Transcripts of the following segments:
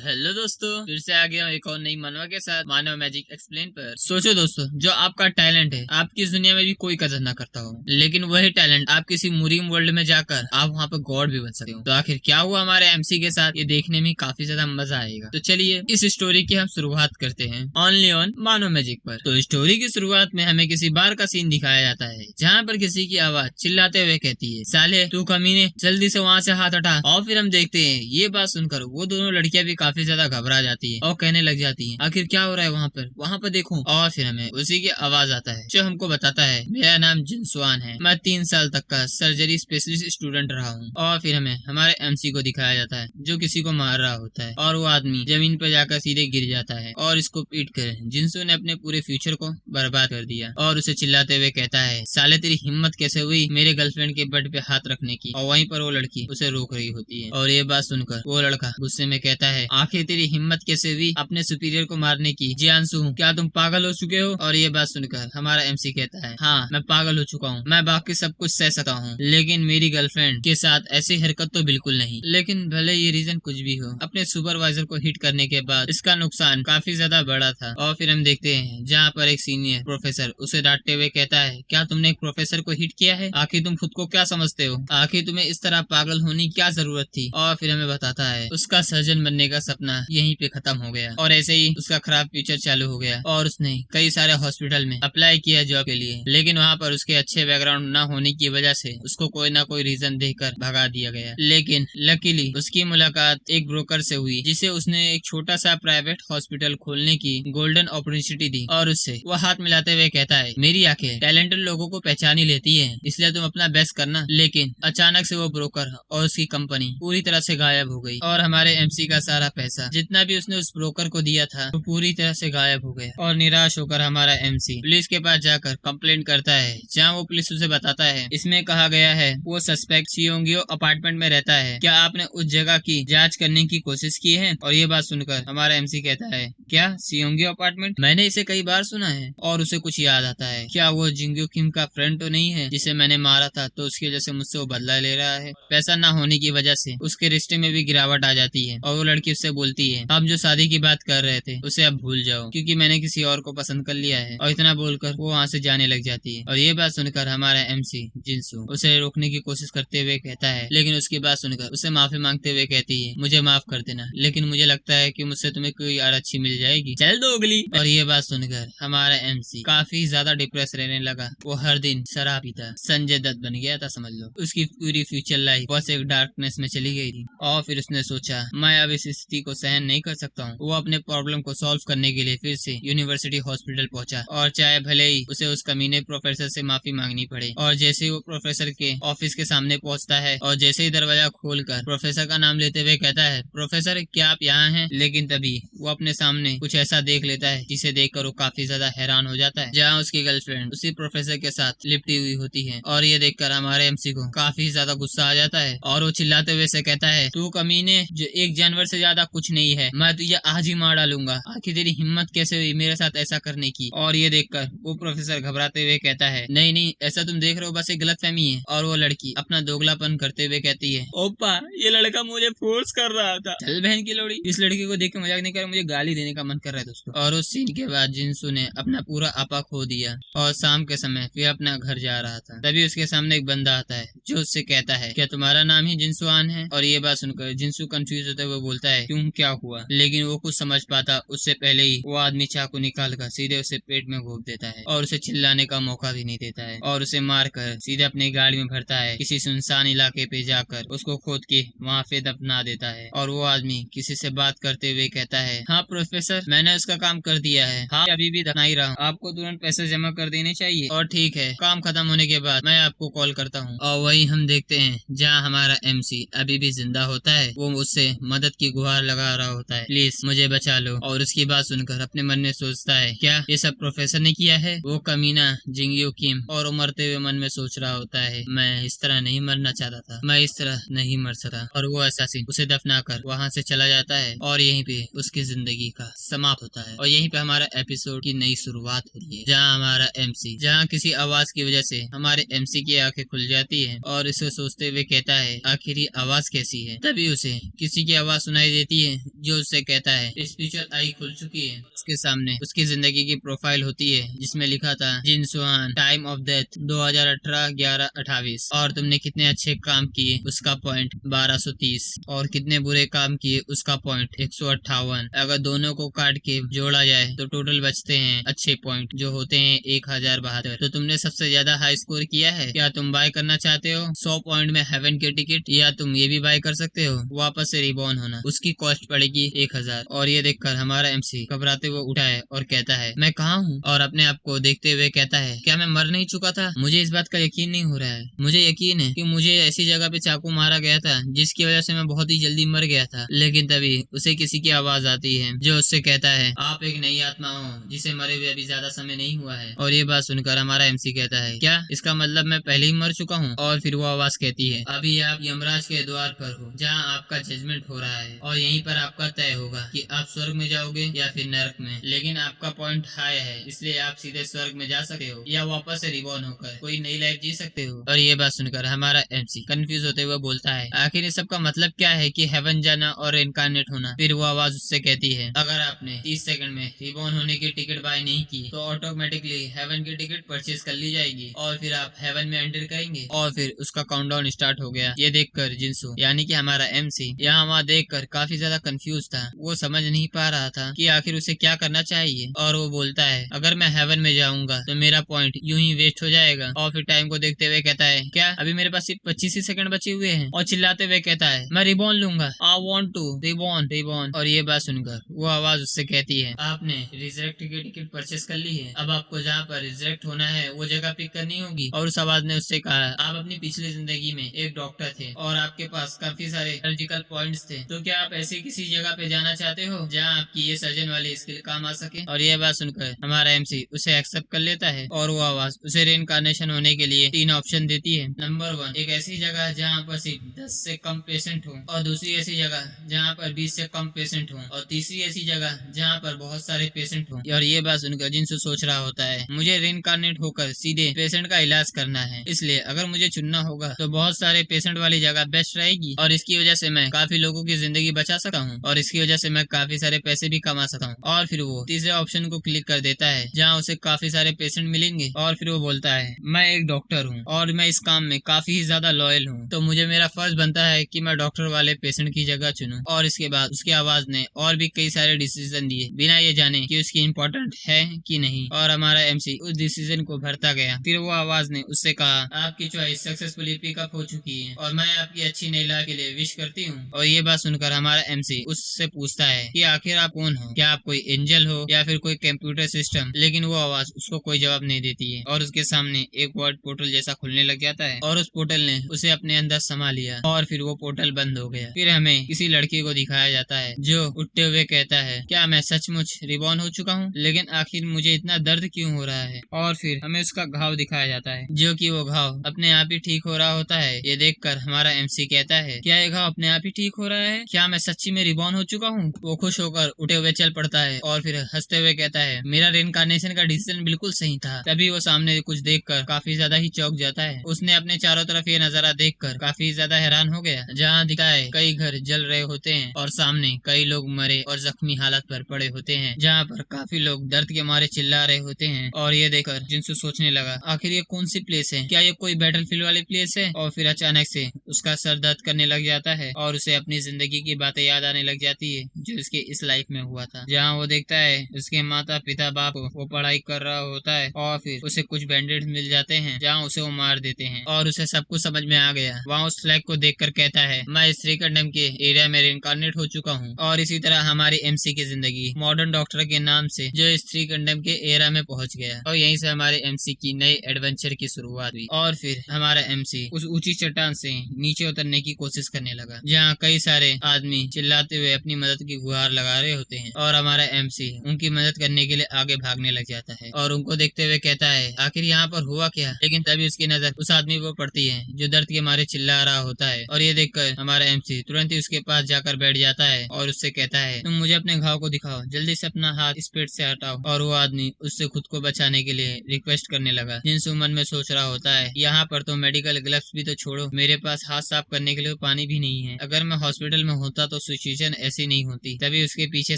तो हेलो दोस्तों, फिर से आ गया हूँ एक और नई मनवा के साथ मानव मैजिक एक्सप्लेन पर। सोचो दोस्तों, जो आपका टैलेंट है आपकी इस दुनिया में भी कोई कदर ना करता हो, लेकिन वही टैलेंट आप किसी मुरीम वर्ल्ड में जाकर आप वहाँ पर गॉड भी बन सकते हो। तो आखिर क्या हुआ हमारे एमसी के साथ, ये देखने में काफी ज्यादा मजा आएगा। तो चलिए इस स्टोरी की हम शुरुआत करते हैं ओनली ऑन मानव मैजिक पर। तो स्टोरी की शुरुआत में हमें किसी बार का सीन दिखाया जाता है, जहाँ पर किसी की आवाज चिल्लाते हुए कहती है, साले तू कमीने, जल्दी से वहाँ से हाथ हटा। और फिर हम देखते हैं ये बात सुनकर वो दोनों लड़कियां भी काफी ज्यादा घबरा जाती है और कहने लग जाती है, आखिर क्या हो रहा है वहाँ पर देखूं। और फिर हमें उसी की आवाज आता है जो हमको बताता है, मेरा नाम जिनसुआन है, मैं 3 साल तक का सर्जरी स्पेशलिस्ट स्टूडेंट रहा हूँ। और फिर हमें हमारे एमसी को दिखाया जाता है जो किसी को मार रहा होता है और वो आदमी जमीन पर जाकर सीधे गिर जाता है और इसको पीट कर जिनसु ने अपने पूरे फ्यूचर को बर्बाद कर दिया और उसे चिल्लाते हुए कहता है, साले तेरी हिम्मत कैसे हुई मेरे गर्लफ्रेंड के बेड पे हाथ रखने की। और वहीं पर वो लड़की उसे रोक रही होती है और ये बात सुनकर वो लड़का गुस्से में कहता है, आखिर तेरी हिम्मत कैसे हुई अपने सुपीरियर को मारने की, जियानसु क्या तुम पागल हो चुके हो। और ये बात सुनकर हमारा एमसी कहता है, हाँ मैं पागल हो चुका हूँ, मैं बाकी सब कुछ सह सकता हूँ, लेकिन मेरी गर्लफ्रेंड के साथ ऐसी हरकत तो बिल्कुल नहीं। लेकिन भले ये रीजन कुछ भी हो, अपने सुपरवाइजर को हिट करने के बाद इसका नुकसान काफी ज्यादा बड़ा था। और फिर हम देखते हैं जहाँ पर एक सीनियर प्रोफेसर उसे डांटते हुए कहता है, क्या तुमने एक प्रोफेसर को हिट किया है, आखिर तुम खुद को क्या समझते हो, आखिर तुम्हें इस तरह पागल होने की क्या जरूरत थी। और फिर हमें बताता है उसका सर्जन बनने का सपना यहीं पे खत्म हो गया और ऐसे ही उसका खराब फ्यूचर चालू हो गया और उसने कई सारे हॉस्पिटल में अप्लाई किया जॉब के लिए, लेकिन वहाँ पर उसके अच्छे बैकग्राउंड न होने की वजह से उसको कोई ना कोई रीजन देकर भगा दिया गया। लेकिन लकीली उसकी मुलाकात एक ब्रोकर से हुई जिसे उसने एक छोटा सा प्राइवेट हॉस्पिटल खोलने की गोल्डन अपॉर्चुनिटी दी और उससे वो हाथ मिलाते हुए कहता है, मेरी आंखें टैलेंटेड लोगों को पहचान ही लेती है, इसलिए तुम अपना बेस्ट करना। लेकिन अचानक से वो ब्रोकर और उसकी कंपनी पूरी तरह से गायब हो गई और हमारे एमसी का सारा पैसा जितना भी उसने उस ब्रोकर को दिया था वो पूरी तरह से गायब हो गया। और निराश होकर हमारा एमसी पुलिस के पास जाकर कंप्लेंट करता है, जहाँ वो पुलिस उसे बताता है, इसमें कहा गया है वो सस्पेक्ट सियोंगियो अपार्टमेंट में रहता है, क्या आपने उस जगह की जांच करने की कोशिश की है। और ये बात सुनकर हमारा एमसी कहता है, क्या सियोंगियो अपार्टमेंट, मैंने इसे कई बार सुना है। और उसे कुछ याद आता है, क्या वो जिंग्यो किम का फ्रेंड तो नहीं है जिसे मैंने मारा था, तो उसकी वजह से मुझसे वो बदला ले रहा है। पैसा न होने की वजह से उसके रिश्ते में भी गिरावट आ जाती है और वो लड़की उससे बोलती है, हम जो शादी की बात कर रहे थे उसे अब भूल जाओ क्योंकि मैंने किसी और को पसंद कर लिया है। और इतना बोलकर वो वहाँ से जाने लग जाती है। और ये बात सुनकर हमारा एमसी जिनसु उसे रोकने की कोशिश करते हुए कहता है, लेकिन उसकी बात सुनकर उसे माफी मांगते हुए कहती है, मुझे माफ कर देना, लेकिन मुझे लगता है कि मुझसे तुम्हें कोई और अच्छी मिल जाएगी, चल दो अगली। और ये बात सुनकर हमारा एमसी काफी ज्यादा डिप्रेस रहने लगा। वो हर दिन शराब पीता संजय दत्त बन गया था, समझ लो। उसकी पूरी फ्यूचर लाइफ बस एक डार्कनेस में चली गई थी। और फिर उसने सोचा, मैं अब इस स्थिति को सहन नहीं कर सकता हूँ। वो अपने प्रॉब्लम को सॉल्व करने के लिए फिर से यूनिवर्सिटी हॉस्पिटल पहुंचा और चाहे भले ही उसे उस कमीने प्रोफेसर से माफी मांगनी पड़े। और जैसे ही वो प्रोफेसर के ऑफिस के सामने पहुंचता है और जैसे ही दरवाजा खोलकर प्रोफेसर का नाम लेते हुए कहता है, प्रोफेसर क्या आप यहाँ हैं। लेकिन तभी वो अपने सामने कुछ ऐसा देख लेता है जिसे देखकर वो काफी ज्यादा हैरान हो जाता है, जहाँ उसकी गर्लफ्रेंड उसी प्रोफेसर के साथ लिपटी हुई होती है। और ये देखकर हमारे एमसी को काफी ज्यादा गुस्सा आ जाता है और वो चिल्लाते हुए से कहता है, तू कमीने जो एक जानवर से ज्यादा कुछ नहीं है, मैं तुझे आज ही मार डालूंगा, आखिर तेरी हिम्मत कैसे हुई मेरे साथ ऐसा करने की। और ये देखकर वो प्रोफेसर घबराते हुए कहता है, नहीं नहीं ऐसा तुम देख रहे हो बस एक गलतफहमी है। और वो लड़की अपना दोगलापन करते हुए कहती है, ओपा ये लड़का मुझे फोर्स कर रहा था, चल बहन की लोड़ी। इस लड़की को देख के मजाक नहीं कर, मुझे गाली देने का मन कर रहा है दोस्तों। और उस सीन के बाद जिनसु ने अपना पूरा आपा खो दिया और शाम के समय फिर अपना घर जा रहा था। तभी उसके सामने एक बंदा आता है जो उससे कहता है, क्या तुम्हारा नाम ही जिनसुआन है। और ये बात सुनकर जिनसु कंफ्यूज होते हुए बोलता है, क्यों क्या हुआ। लेकिन वो कुछ समझ पाता उससे पहले ही वो आदमी चाकू निकाल कर सीधे उसे पेट में घोंप देता है और उसे चिल्लाने का मौका भी नहीं देता है और उसे मार कर सीधे अपनी गाड़ी में भरता है। किसी सुनसान इलाके पे जाकर उसको खोद के वहाँ पे दफना देता है। और वो आदमी किसी से बात करते हुए कहता है, हाँ प्रोफेसर मैंने उसका काम कर दिया है, हाँ अभी भी दफना ही रहा हूँ, आपको तुरंत पैसे जमा कर देने चाहिए और ठीक है काम खत्म होने के बाद मैं आपको कॉल करता हूँ। और वही हम देखते हैं जहाँ हमारा एमसी अभी भी जिंदा होता है, वो उससे मदद की गुहार लगा रहा होता है, प्लीज मुझे बचा लो। और उसकी बात सुनकर अपने मन में सोचता है, क्या ये सब प्रोफेसर ने किया है, वो कमीना जिंग्यो किम। और वो मरते हुए मन में सोच रहा होता है, मैं इस तरह नहीं मरना चाहता था, मैं इस तरह नहीं मर सका। और वो असैसिन उसे दफना कर वहाँ से चला जाता है और यहीं पे उसकी जिंदगी का समाप्त होता है। और यहीं पे हमारा एपिसोड की नई शुरुआत होती है, जहाँ हमारा एमसी जहाँ किसी आवाज की वजह से हमारे एमसी की आंखें खुल जाती है और इसे सोचते हुए कहता है, आखिर ये आवाज कैसी है। तभी उसे किसी की आवाज सुनाई देती आती है जो उससे कहता है स्पिरिचुअल आई खुल चुकी है। उसके सामने उसकी जिंदगी की प्रोफाइल होती है जिसमें लिखा था जिन सुहान, टाइम ऑफ डेथ 2018-11-28 और तुमने कितने अच्छे काम किए उसका पॉइंट 1230 और कितने बुरे काम किए उसका पॉइंट 158। अगर दोनों को काट के जोड़ा जाए तो टोटल बचते हैं अच्छे पॉइंट जो होते हैं 1072। तो तुमने सबसे ज्यादा हाई स्कोर किया है। क्या तुम बाय करना चाहते हो 100 पॉइंट में हेवन की टिकट, या तुम ये भी बाय कर सकते हो वापस से रिबॉर्न होना, उसकी कॉस्ट पड़ेगी 1000। और ये देखकर हमारा MC घबराते हुए उठा है और कहता है मैं कहाँ हूँ, और अपने आप को देखते हुए कहता है क्या मैं मर नहीं चुका था? मुझे इस बात का यकीन नहीं हो रहा है। मुझे यकीन है कि मुझे ऐसी जगह पे चाकू मारा गया था जिसकी वजह से मैं बहुत ही जल्दी मर गया था। लेकिन तभी उसे किसी की आवाज आती है जो उससे कहता है आप एक नई आत्मा हो जिसे मरे हुए अभी ज्यादा समय नहीं हुआ है। और ये बात सुनकर हमारा MC कहता है क्या इसका मतलब मैं पहले ही मर चुका हूँ? और फिर वो आवाज कहती है अभी आप यमराज के द्वार पर हो जहाँ आपका जजमेंट हो रहा है और यहीं पर आपका तय होगा कि आप स्वर्ग में जाओगे या फिर नरक में। लेकिन आपका पॉइंट हाई है इसलिए आप सीधे स्वर्ग में जा सकते हो या वापस से रिबॉर्न होकर कोई नई लाइफ जी सकते हो। और ये बात सुनकर हमारा MC कंफ्यूज होते हुए बोलता है आखिर इस सब का मतलब क्या है कि हेवन जाना और इनकारनेट होना? फिर वो आवाज उससे कहती है अगर आपने 30 सेकंड में रिबॉर्न होने की टिकट बाय नहीं की तो ऑटोमेटिकली हेवन की टिकट परचेज कर ली जाएगी और फिर आप हेवन में एंटर करेंगे। और फिर उसका काउंटडाउन स्टार्ट हो गया। ये देखकर जिनसू यानी कि हमारा MC यहाँ वहाँ देखकर काफी ज्यादा कंफ्यूज था। वो समझ नहीं पा रहा था कि आखिर उसे क्या करना चाहिए। और वो बोलता है अगर मैं हेवन में जाऊंगा तो मेरा पॉइंट यूं ही वेस्ट हो जाएगा। और फिर टाइम को देखते हुए कहता है क्या अभी मेरे पास सिर्फ 25 ही सेकंड बचे हुए हैं? और चिल्लाते हुए कहता है मैं रिबॉर्न लूंगा, I want to reborn reborn. और ये बात सुनकर वो आवाज उससे कहती है आपने रिजरेक्ट की टिकट परचेस कर ली है, अब आपको जहाँ पर रिजरेक्ट होना है वो जगह पिक करनी होगी। और उस आवाज ने उससे कहा आप अपनी पिछली जिंदगी में एक डॉक्टर थे और आपके पास काफी सारे सर्जिकल पॉइंट्स थे, तो क्या आप ऐसी किसी जगह पे जाना चाहते हो जहाँ आपकी ये सर्जन वाली स्किल काम आ सके? और ये बात सुनकर हमारा MC उसे एक्सेप्ट कर लेता है और वो आवाज उसे रेइनकार्नेशन होने के लिए 3 ऑप्शन देती है। नंबर 1 एक ऐसी जगह जहाँ पर सिर्फ 10 से कम पेशेंट हो, और दूसरी ऐसी जगह जहाँ पर 20 से कम पेशेंट हो, और तीसरी ऐसी जगह जहाँ पर बहुत सारे पेशेंट हो। और ये बात सुनकर जिनसू सोच रहा होता है मुझे रेइनकार्नेट होकर सीधे पेशेंट का इलाज करना है, इसलिए अगर मुझे चुनना होगा तो बहुत सारे पेशेंट वाली जगह बेस्ट रहेगी और इसकी वजह से मैं काफी लोगों की जिंदगी बचा सकता हूँ और इसकी वजह से मैं काफी सारे पैसे भी कमा सकता हूँ। और फिर वो तीसरे ऑप्शन को क्लिक कर देता है जहाँ उसे काफी सारे पेशेंट मिलेंगे। और फिर वो बोलता है मैं एक डॉक्टर हूँ और मैं इस काम में काफी ज्यादा लॉयल हूँ, तो मुझे मेरा फर्ज बनता है कि मैं डॉक्टर वाले पेशेंट की जगह चुनूं। और इसके बाद उसकी आवाज ने और भी कई सारे डिसीजन दिए बिना ये जाने कि उसकी इम्पोर्टेंट है कि नहीं। और हमारा MC उस डिसीजन को भरता गया। फिर वो आवाज ने उससे कहा आपकी चॉइस सक्सेसफुली पिकअप हो चुकी है और मैं आपकी अच्छी नई लाइफ के लिए विश करती हूँ। और ये बात सुनकर हमारा MC उससे पूछता है कि आखिर आप कौन हो, क्या आप कोई एंजल हो या फिर कोई कंप्यूटर सिस्टम? लेकिन वो आवाज उसको कोई जवाब नहीं देती है और उसके सामने एक वर्ड पोर्टल जैसा खुलने लग जाता है और उस पोर्टल ने उसे अपने अंदर समा लिया और फिर वो पोर्टल बंद हो गया। फिर हमें किसी लड़की को दिखाया जाता है जो उठते हुए कहता है क्या मैं सचमुच रिबॉर्न हो चुका हूँ, लेकिन आखिर मुझे इतना दर्द क्यों हो रहा है? और फिर हमें उसका घाव दिखाया जाता है जो कि वो घाव अपने आप ही ठीक हो रहा होता है। ये देखकर हमारा MC कहता है क्या ये घाव अपने आप ही ठीक हो रहा है? क्या मैं सच्ची में रिबॉर्न हो चुका हूँ? वो खुश होकर उठे हुए चल पड़ता है और फिर हंसते हुए कहता है मेरा रेइनकार्नेशन का डिसीजन बिल्कुल सही था। तभी वो सामने कुछ देखकर काफी ज्यादा ही चौंक जाता है। उसने अपने चारों तरफ ये नजारा देखकर काफी ज्यादा हैरान हो गया जहाँ दिखा है कई घर जल रहे होते हैं और सामने कई लोग मरे और जख्मी हालत पर पड़े होते हैं, जहाँ पर काफी लोग दर्द के मारे चिल्ला रहे होते हैं। और ये देखकर जिनसू सोचने लगा आखिर ये कौन सी प्लेस है, क्या ये कोई बैटलफील्ड वाली प्लेस है? और फिर अचानक से उसका सर दर्द करने लग जाता है और उसे अपनी जिंदगी की बातें याद आने लग जाती है जो उसके इस लाइफ में हुआ था, जहाँ वो देखता है उसके माता पिता बाप वो पढ़ाई कर रहा होता है और फिर उसे कुछ बैंडेड मिल जाते हैं जहाँ उसे वो मार देते हैं और उसे सब कुछ समझ में आ गया। वहाँ उस फ्लैग को देखकर कहता है मैं स्त्री कंडम के एरिया में रिइनकार्नेट हो चुका हूँ। और इसी तरह हमारी MC की जिंदगी मॉडर्न डॉक्टर के नाम से जो स्त्री कंडम के एरिया में पहुंच गया और यहीं से हमारे MC की नई एडवेंचर की शुरुआत हुई। और फिर हमारा MC उस ऊंची चट्टान से नीचे उतरने की कोशिश करने लगा जहाँ कई सारे आदमी चिल्लाते हुए अपनी मदद की गुहार लगा भगा रहे होते हैं और हमारा MC उनकी मदद करने के लिए आगे भागने लग जाता है और उनको देखते हुए कहता है आखिर यहाँ पर हुआ क्या। लेकिन तभी उसकी नजर उस आदमी पर पड़ती है जो दर्द के मारे चिल्ला रहा होता है और ये देखकर हमारा MC तुरंत ही उसके पास जाकर बैठ जाता है और उससे कहता है तुम मुझे अपने घाव को दिखाओ, जल्दी से अपना हाथ इस पेट से हटाओ। और वो आदमी उससे खुद को बचाने के लिए रिक्वेस्ट करने लगा। जिनसू मन में सोच रहा होता है यहाँ पर तो मेडिकल ग्लव्स भी तो छोड़ो, मेरे पास हाथ साफ करने के लिए पानी भी नहीं है। अगर मैं हॉस्पिटल में होता तो सिचुएशन ऐसी नहीं होती। तभी उसके पीछे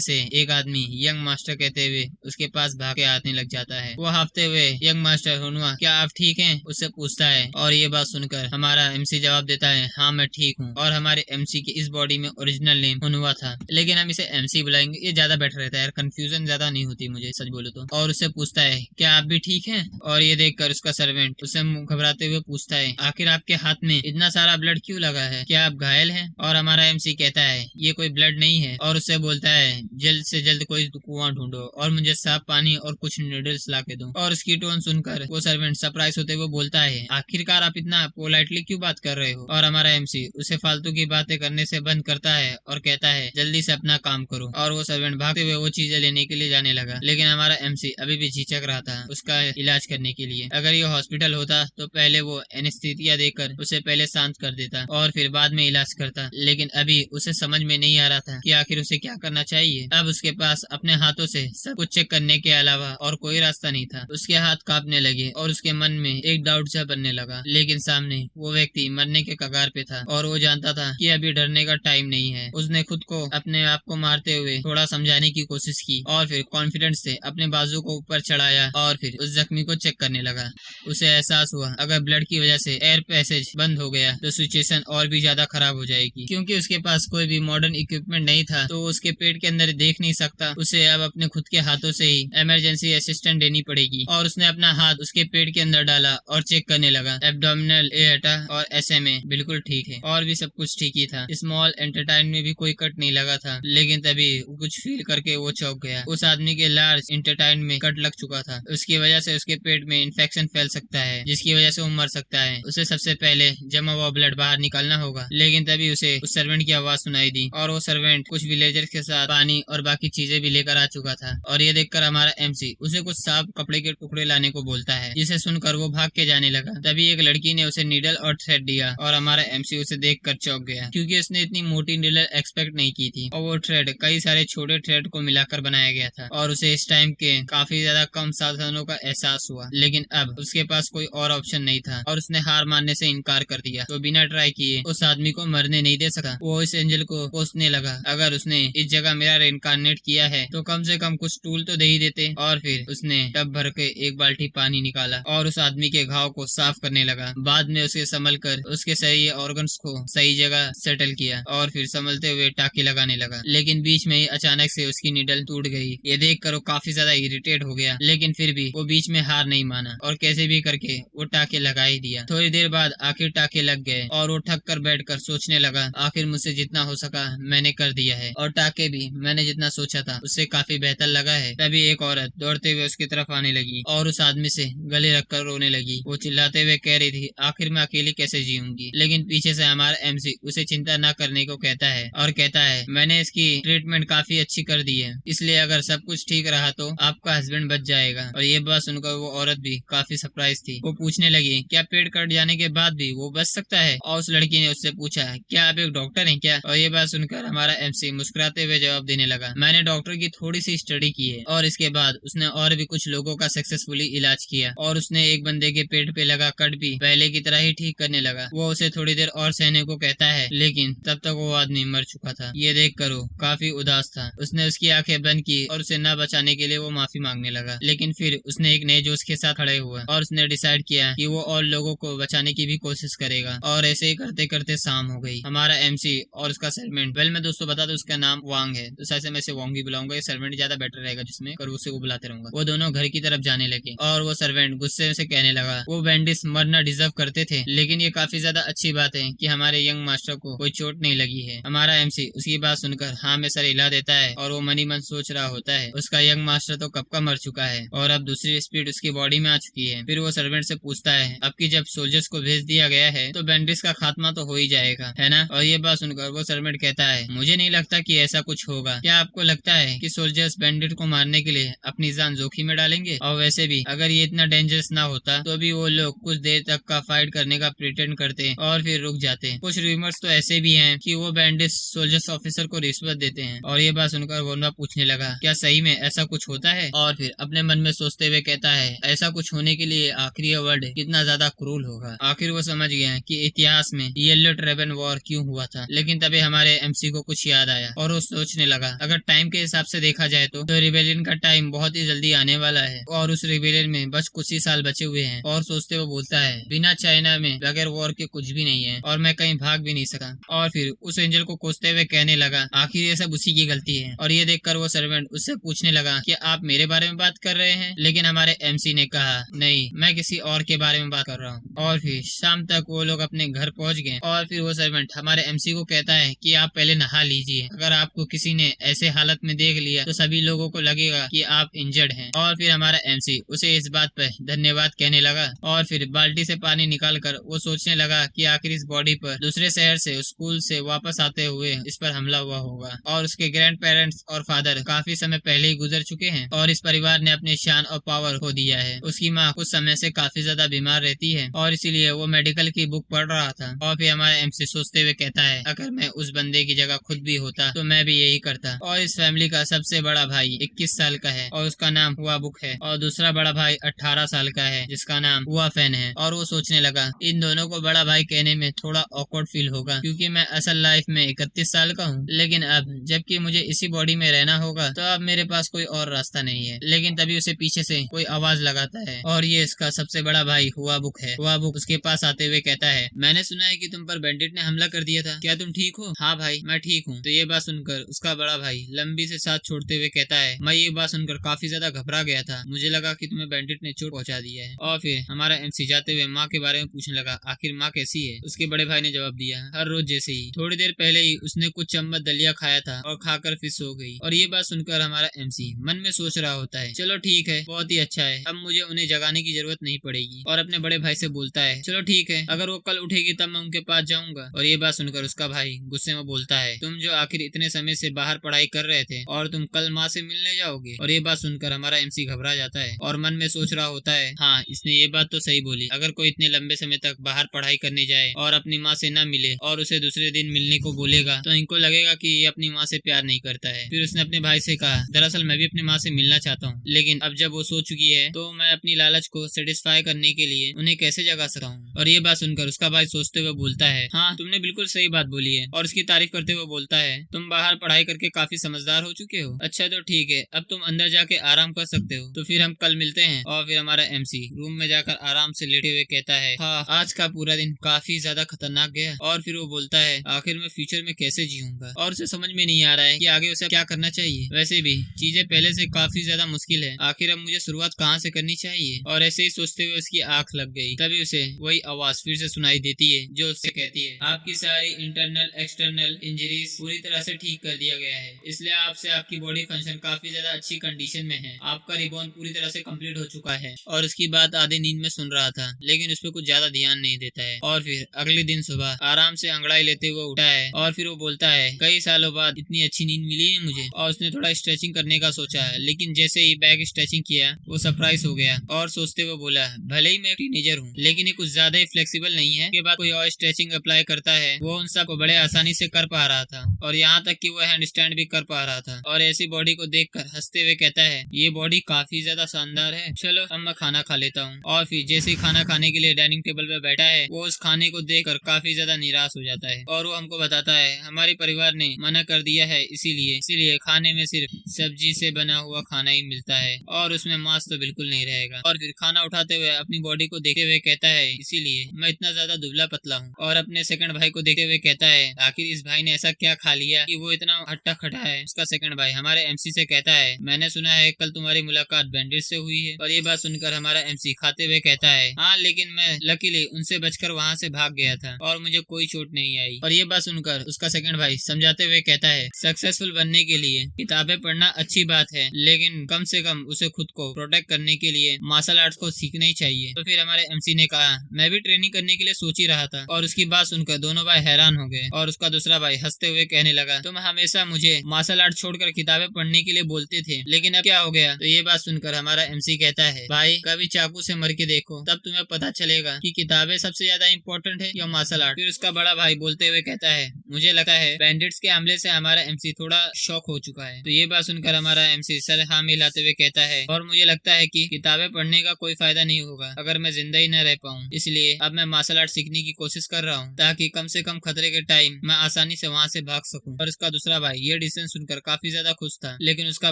से एक आदमी यंग मास्टर कहते हुए उसके पास भाग के आने लग जाता है। वो हाफते हुए यंग मास्टर हुनुआ क्या आप ठीक हैं उससे पूछता है और ये बात सुनकर हमारा MC जवाब देता है हाँ मैं ठीक हूँ और हमारे MC की इस बॉडी में ओरिजिनल नेम हुनुआ था, लेकिन हम इसे MC बुलाएंगे, ये ज्यादा बेटर रहता है यार, कंफ्यूजन ज्यादा नहीं होती मुझे सच बोलो तो। और उससे पूछता है क्या आप भी ठीक हैं। और ये देखकर उसका सर्वेंट उससे घबराते हुए पूछता है आखिर आपके हाथ में इतना सारा ब्लड क्यों लगा है, क्या आप घायल हैं। और हमारा MC कहता है ये कोई ब्लड नहीं है और उससे बोलता है जल्द से जल्द कोई कुआं ढूंढो और मुझे साफ पानी और कुछ नूडल्स ला के दो। और उसकी टोन सुनकर वो सर्वेंट सरप्राइज होते हुए बोलता है आखिरकार आप इतना पोलाइटली क्यों बात कर रहे हो। और हमारा MC उसे फालतू की बातें करने से बंद करता है और कहता है जल्दी से अपना काम करो। और वो सर्वेंट भागते हुए वो चीजें लेने के लिए जाने लगा, लेकिन हमारा MC अभी भी झिझक रहा था उसका इलाज करने के लिए। अगर ये हॉस्पिटल होता तो पहले वो एनेस्थीसिया देकर उसे पहले शांत कर देता और फिर बाद में इलाज करता, लेकिन अभी उसे समझ में नहीं आ रहा था कि आखिर उसे क्या करना चाहिए। अब उसके पास अपने हाथों से सब कुछ चेक करने के अलावा और कोई रास्ता नहीं था। उसके हाथ कांपने लगे और उसके मन में एक डाउट सा बनने लगा, लेकिन सामने वो व्यक्ति मरने के कगार पे था और वो जानता था कि अभी डरने का टाइम नहीं है। उसने खुद को अपने आप को मारते हुए थोड़ा समझाने की कोशिश की और फिर कॉन्फिडेंस से अपने बाजू को ऊपर चढ़ाया और फिर उस जख्मी को चेक करने लगा। उसे एहसास हुआ अगर ब्लड की वजह से एयर पैसेज बंद हो गया तो सिचुएशन और भी ज्यादा खराब हो जाएगी। क्योंकि उसके पास कोई भी मॉडर्न इक्विपमेंट नहीं था तो उसके पेट के अंदर देख नहीं सकता, उसे अब अपने खुद के हाथों से ही इमरजेंसी असिस्टेंट देनी पड़ेगी। और उसने अपना हाथ उसके पेट के अंदर डाला और चेक करने लगा। एब्डोमिनल, एटा और SMA बिल्कुल ठीक है और भी सब कुछ ठीक ही था। स्मॉल इंटेस्टाइन में भी कोई कट नहीं लगा था, लेकिन तभी कुछ फील करके वो चौंक गया। उस आदमी के लार्ज इंटेस्टाइन में कट लग चुका था, उसकी वजह से उसके पेट में इन्फेक्शन फैल सकता है जिसकी वजह से वो मर सकता है। उसे सबसे पहले जमा हुआ ब्लड बाहर निकालना होगा। लेकिन तभी उसे उस सर्वेंट की आवाज सुनाई दी और वो सर्वेंट कुछ विलेजर्स के साथ पानी और बाकी चीजें भी लेकर आ चुका था। और ये देखकर हमारा MC उसे कुछ साफ कपड़े के टुकड़े लाने को बोलता है, जिसे सुनकर वो भाग के जाने लगा। तभी एक लड़की ने उसे नीडल और थ्रेड दिया और हमारा MC उसे देखकर चौंक गया, क्योंकि उसने इतनी मोटी नीडल एक्सपेक्ट नहीं की थी। और वो थ्रेड कई सारे छोटे थ्रेड को मिलाकर बनाया गया था और उसे इस टाइम के काफी ज्यादा कम साधनों का एहसास हुआ। लेकिन अब उसके पास कोई और ऑप्शन नहीं था और उसने हार मानने से इनकार कर दिया। तो बिना ट्राई किए उस आदमी को मरने नहीं दे सका। वो इस एंजल को कोसने लगा, अगर उसने इस जगह मेरा रेनकारनेट किया है तो कम से कम कुछ टूल तो दे ही देते। और फिर उसने टब भर के एक बाल्टी पानी निकाला और उस आदमी के घाव को साफ करने लगा। बाद में उसे संभल कर उसके सही ऑर्गन्स को सही जगह सेटल किया और फिर संभलते हुए टाके लगाने लगा। लेकिन बीच में ही अचानक से उसकी नीडल टूट गई। ये देखकर वो काफी ज्यादा इरिटेट हो गया, लेकिन फिर भी वो बीच में हार नहीं माना और कैसे भी करके वो टाके लगा ही दिया। थोड़ी देर बाद आखिर टाके लग गए और वो थक कर बैठकर सोचने लगा आखिर मुझसे जितना हो सका मैंने कर दिया है और टाके भी मैंने जितना सोचा था उससे काफी बेहतर लगा है। तभी एक औरत दौड़ते हुए उसकी तरफ आने लगी और उस आदमी से गले रखकर रोने लगी। वो चिल्लाते हुए कह रही थी आखिर मैं अकेली कैसे जीऊंगी। लेकिन पीछे से हमारा MC उसे चिंता न करने को कहता है और कहता है मैंने इसकी ट्रीटमेंट काफी अच्छी कर दी है, इसलिए अगर सब कुछ ठीक रहा तो आपका हस्बैंड बच जाएगा। और ये बात सुनकर वो औरत भी काफी सरप्राइज थी। वो पूछने लगी क्या पेट कट जाने के बाद भी वो बच सकता है। और उस लड़की ने उससे पूछा क्या आप एक डॉक्टर हैं क्या। और ये बात सुनकर हमारा MC मुस्कुराते हुए जवाब देने लगा मैंने डॉक्टर की थोड़ी सी स्टडी की है। और इसके बाद उसने और भी कुछ लोगों का सक्सेसफुली इलाज किया और उसने एक बंदे के पेट पे लगा कट भी पहले की तरह ही ठीक करने लगा। वो उसे थोड़ी देर और सहने को कहता है, लेकिन तब तक वो आदमी मर चुका था। ये देख कर वो काफी उदास था। उसने उसकी आंखें बंद की और उसे न बचाने के लिए वो माफी मांगने लगा। लेकिन फिर उसने एक नए जोश के साथ खड़े हुआ और उसने डिसाइड किया कि वो और लोगों को बचाने की भी कोशिश करेगा। और ऐसे ही करते करते शाम हो गई। हमारा MC और उसका सर्वेंट, वेल मैं दोस्तों बता दूं उसका नाम वांग है तो शायद मैं इसे वांग ही बुलाऊंगा, ये सर्वेंट ज्यादा बेटर रहेगा जिसमें कर उसे वो बुलाते रहूंगा। वो दोनों घर की तरफ जाने लगे और वो सर्वेंट गुस्से से कहने लगा वो बैंडिस मरना डिजर्व करते थे, लेकिन ये काफी ज्यादा अच्छी बात है कि हमारे यंग मास्टर को कोई चोट नहीं लगी है। हमारा MC उसकी बात सुनकर हाँ में सर हिला देता है और वो मनी मन सोच रहा होता है उसका यंग मास्टर तो कब का मर चुका है और अब दूसरी स्पीड उसकी बॉडी में आ चुकी है। फिर वो सर्वेंट से पूछता है अब की जब सोल्जर्स को भेज दिया गया है तो बैंडिस का खात्मा तो हो ही जाएगा, है ना। और ये बात सुनकर वो सर्वेंट कहता है मुझे नहीं लगता कि ऐसा कुछ कुछ होगा। क्या आपको लगता है कि सोल्जर्स बैंडिट को मारने के लिए अपनी जान जोखिम में डालेंगे? और वैसे भी अगर ये इतना डेंजरस ना होता तो भी वो लोग कुछ देर तक का फाइट करने का प्रिटेंड करते और फिर रुक जाते। कुछ रूमर्स तो ऐसे भी हैं कि वो बैंडिट सोल्जर्स ऑफिसर को रिश्वत देते हैं। और ये बात सुनकर वोनवा पूछने लगा, क्या सही में ऐसा कुछ होता है? और फिर अपने मन में सोचते हुए कहता है, ऐसा कुछ होने के लिए आखिर ये वर्ल्ड कितना ज्यादा क्रूर होगा। आखिर वो समझ गया कि इतिहास में येलो ड्रैगन वॉर क्यों हुआ था। लेकिन तभी हमारे एमसी को कुछ याद आया और वो सोचने लगा, अगर टाइम के हिसाब से देखा जाए तो रिबेलियन का टाइम बहुत ही जल्दी आने वाला है और उस रिबेलियन में बस कुछ ही साल बचे हुए हैं। और सोचते हुए बोलता है, बिना चाइना में बगैर वॉर के कुछ भी नहीं है और मैं कहीं भाग भी नहीं सका। और फिर उस एंजल को कोसते हुए कहने लगा, आखिर ये सब उसी की गलती है। और ये देखकर वो सर्वेंट उससे पूछने लगा कि आप मेरे बारे में बात कर रहे हैं? लेकिन हमारे एमसी ने कहा, नहीं, मैं किसी और के बारे में बात कर रहा हूँ। और फिर शाम तक वो लोग अपने घर पहुंच गए और फिर वो सर्वेंट हमारे एमसी को कहता है कि आप पहले नहा लीजिए। अगर आपको किसी ने ऐसे हालत में देख लिया तो सभी लोगों को लगेगा कि आप इंजर्ड हैं। और फिर हमारा एमसी उसे इस बात पर धन्यवाद कहने लगा और फिर बाल्टी से पानी निकालकर वो सोचने लगा कि आखिर इस बॉडी पर दूसरे शहर से स्कूल से वापस आते हुए इस पर हमला हुआ होगा और उसके ग्रैंड पेरेंट्स और फादर काफी समय पहले ही गुजर चुके हैं और इस परिवार ने अपनी शान और पावर खो दिया है। उसकी माँ कुछ समय से काफी ज्यादा बीमार रहती है और इसीलिए वो मेडिकल की बुक पढ़ रहा था। और फिर हमारा एमसी सोचते हुए कहता है, अगर मैं उस बंदे की जगह खुद भी होता तो मैं भी यही करता। और इस फैमिली का सबसे बड़ा भाई 21 साल का है और उसका नाम हुआ बुक है और दूसरा बड़ा भाई 18 साल का है जिसका नाम हुआ फैन है। और वो सोचने लगा, इन दोनों को बड़ा भाई कहने में थोड़ा ऑकवर्ड फील होगा क्योंकि मैं असल लाइफ में 31 साल का हूँ, लेकिन अब जबकि मुझे इसी बॉडी में रहना होगा तो अब मेरे पास कोई और रास्ता नहीं है। लेकिन तभी उसे पीछे से कोई आवाज लगाता है और ये इसका सबसे बड़ा भाई हुआ बुक है। हुआ बुक उसके पास आते हुए कहता है, मैंने सुना है कि तुम पर बैंडिट ने हमला कर दिया था, क्या तुम ठीक हो? हाँ भाई, मैं ठीक हूँ। तो ये बात सुनकर उसका बड़ा भाई लंबी से साथ छोड़ते हुए कहता है, मैं ये बात सुनकर काफी ज्यादा घबरा गया था, मुझे लगा कि तुम्हें बैंडिट ने चोट पहुंचा दिया है। और फिर हमारा एमसी जाते हुए माँ के बारे में पूछने लगा, आखिर माँ कैसी है? उसके बड़े भाई ने जवाब दिया, हर रोज जैसे ही, थोड़ी देर पहले ही उसने कुछ चम्मच दलिया खाया था और खाकर फिर सो गई। और ये बात सुनकर हमारा एमसी मन में सोच रहा होता है, चलो ठीक है, बहुत ही अच्छा है, अब मुझे उन्हें जगाने की जरूरत नहीं पड़ेगी। और अपने बड़े भाई से बोलता है, चलो ठीक है, अगर वो कल उठेगी तब मैं उनके पास जाऊंगा। और ये बात सुनकर उसका भाई गुस्से में बोलता है, तुम जो आखिर इतने समय से बाहर पढ़ाई कर रहे थे और तुम कल माँ से मिलने जाओगे? और ये बात सुनकर हमारा एमसी घबरा जाता है और मन में सोच रहा होता है, हाँ, इसने ये बात तो सही बोली, अगर कोई इतने लंबे समय तक बाहर पढ़ाई करने जाए और अपनी माँ से न मिले और उसे दूसरे दिन मिलने को बोलेगा तो इनको लगेगा कि ये अपनी माँ से प्यार नहीं करता है। फिर उसने अपने भाई से कहा, दरअसल मैं भी अपनी माँ से मिलना चाहता हूँ, लेकिन अब जब वो सो चुकी है तो मैं अपनी लालच को सेटिस्फाई करने के लिए उन्हें कैसे जगा सकता हूँ? और ये बात सुनकर उसका भाई सोचते हुए बोलता है, हाँ, तुमने बिल्कुल सही बात बोली है। और उसकी तारीफ करते हुए बोलता है, तुम बाहर पढ़ाई करके काफी समझदार हो चुके हो। अच्छा तो ठीक है, अब तुम अंदर जाके आराम कर सकते हो, तो फिर हम कल मिलते हैं। और फिर हमारा एमसी रूम में जाकर आराम से लेटे हुए कहता है, हाँ, आज का पूरा दिन काफी ज्यादा खतरनाक गया। और फिर वो बोलता है, आखिर मैं फ्यूचर में कैसे जीऊंगा? और उसे समझ में नहीं आ रहा है कि आगे उसे क्या करना चाहिए। वैसे भी चीजें पहले से काफी ज्यादा मुश्किल है, आखिर अब मुझे शुरुआत कहाँ से करनी चाहिए? और ऐसे ही सोचते हुए उसकी आंख लग गई। तभी उसे वही आवाज फिर से सुनाई देती है जो उससे कहती है, आपकी सारी इंटरनल एक्सटर्नल इंजरीज पूरी तरह से ठीक कर दिया गया है, इसलिए आपसे आपकी बॉडी फंक्शन काफी ज्यादा अच्छी कंडीशन में है, आपका रिबॉर्न पूरी तरह से कंप्लीट हो चुका है। और उसकी बात आधे नींद में सुन रहा था लेकिन उस पर कुछ ज्यादा ध्यान नहीं देता है। और फिर अगले दिन सुबह आराम से अंगड़ाई लेते हुए उठा है और फिर वो बोलता है, कई सालों बाद इतनी अच्छी नींद मिली है मुझे। और उसने थोड़ा स्ट्रेचिंग करने का सोचा है, लेकिन जैसे ही बैक स्ट्रेचिंग किया वो सरप्राइज हो गया और सोचते हुए बोला, भले ही मैं टीनेजर हूँ लेकिन ये कुछ ज्यादा ही फ्लेक्सिबल नहीं है। के बाद कोई और स्ट्रेचिंग अप्लाई करता है, वो उन सबको बड़े आसानी से कर पा रहा था और यहाँ तक कि वो हैंड स्टैंड भी कर पा रहा था। और ऐसी बॉडी को देखकर हंसते हुए कहता है, ये बॉडी काफी ज्यादा शानदार है, चलो अब मैं खाना खा लेता हूँ। और फिर जैसे ही खाना खाने के लिए डाइनिंग टेबल पे बैठा है, वो उस खाने को देखकर काफी ज्यादा निराश हो जाता है और वो हमको बताता है, हमारे परिवार ने मना कर दिया है, इसीलिए खाने में सिर्फ सब्जी से बना हुआ खाना ही मिलता है और उसमें मांस तो बिल्कुल नहीं रहेगा। और फिर खाना उठाते हुए अपनी बॉडी को देखते हुए कहता है, इसीलिए मैं इतना ज्यादा दुबला पतला हूँ। और अपने सेकंड भाई को देखते हुए कहता है, आखिर इस भाई ने ऐसा क्या खा लिया कि वो इतना हट्टा खटा है? उसका सेकंड भाई हमारे एमसी से कहता है, मैंने सुना है कल तुम्हारी मुलाकात बैंडिट से हुई है। और ये बात सुनकर हमारा एमसी खाते हुए कहता है, हाँ, लेकिन मैं लकीली उनसे बचकर वहाँ से भाग गया था और मुझे कोई चोट नहीं आई। और ये बात सुनकर उसका सेकंड भाई समझाते हुए कहता है, सक्सेसफुल बनने के लिए किताबें पढ़ना अच्छी बात है, लेकिन कम से कम उसे खुद को प्रोटेक्ट करने के लिए मार्शल आर्ट्स को सीखना ही चाहिए। तो फिर हमारे एमसी ने कहा, मैं भी ट्रेनिंग करने के लिए सोच ही रहा था। और उसकी बात सुनकर दोनों भाई हैरान हो गए और उसका दूसरा भाई हंसते हुए कहने लगा, तुम हमेशा हमेशा मुझे मार्शल आर्ट छोड़कर किताबें पढ़ने के लिए बोलते थे, लेकिन अब क्या हो गया? तो ये बात सुनकर हमारा एमसी कहता है, भाई कभी चाकू से मर के देखो, तब तुम्हें पता चलेगा कि किताबें सबसे ज्यादा इम्पोर्टेंट है या मार्शल आर्ट। फिर उसका बड़ा भाई बोलते हुए कहता है, मुझे लगता है बैंडिट्स के हमले से हमारा एमसी थोड़ा शॉक हो चुका है। तो ये बात सुनकर हमारा एमसी सर हाँ मिलाते हुए कहता है, और मुझे लगता है कि किताबें पढ़ने का कोई फायदा नहीं होगा अगर मैं जिंदा ही न रह पाऊँ, इसलिए अब मैं मार्शल आर्ट सीखने की कोशिश कर रहा हूँ ताकि कम से कम खतरे के टाइम मैं आसानी से वहाँ से भाग सकूं। और उसका दूसरा भाई ये डिसीजन सुनकर काफी ज्यादा खुश था, लेकिन उसका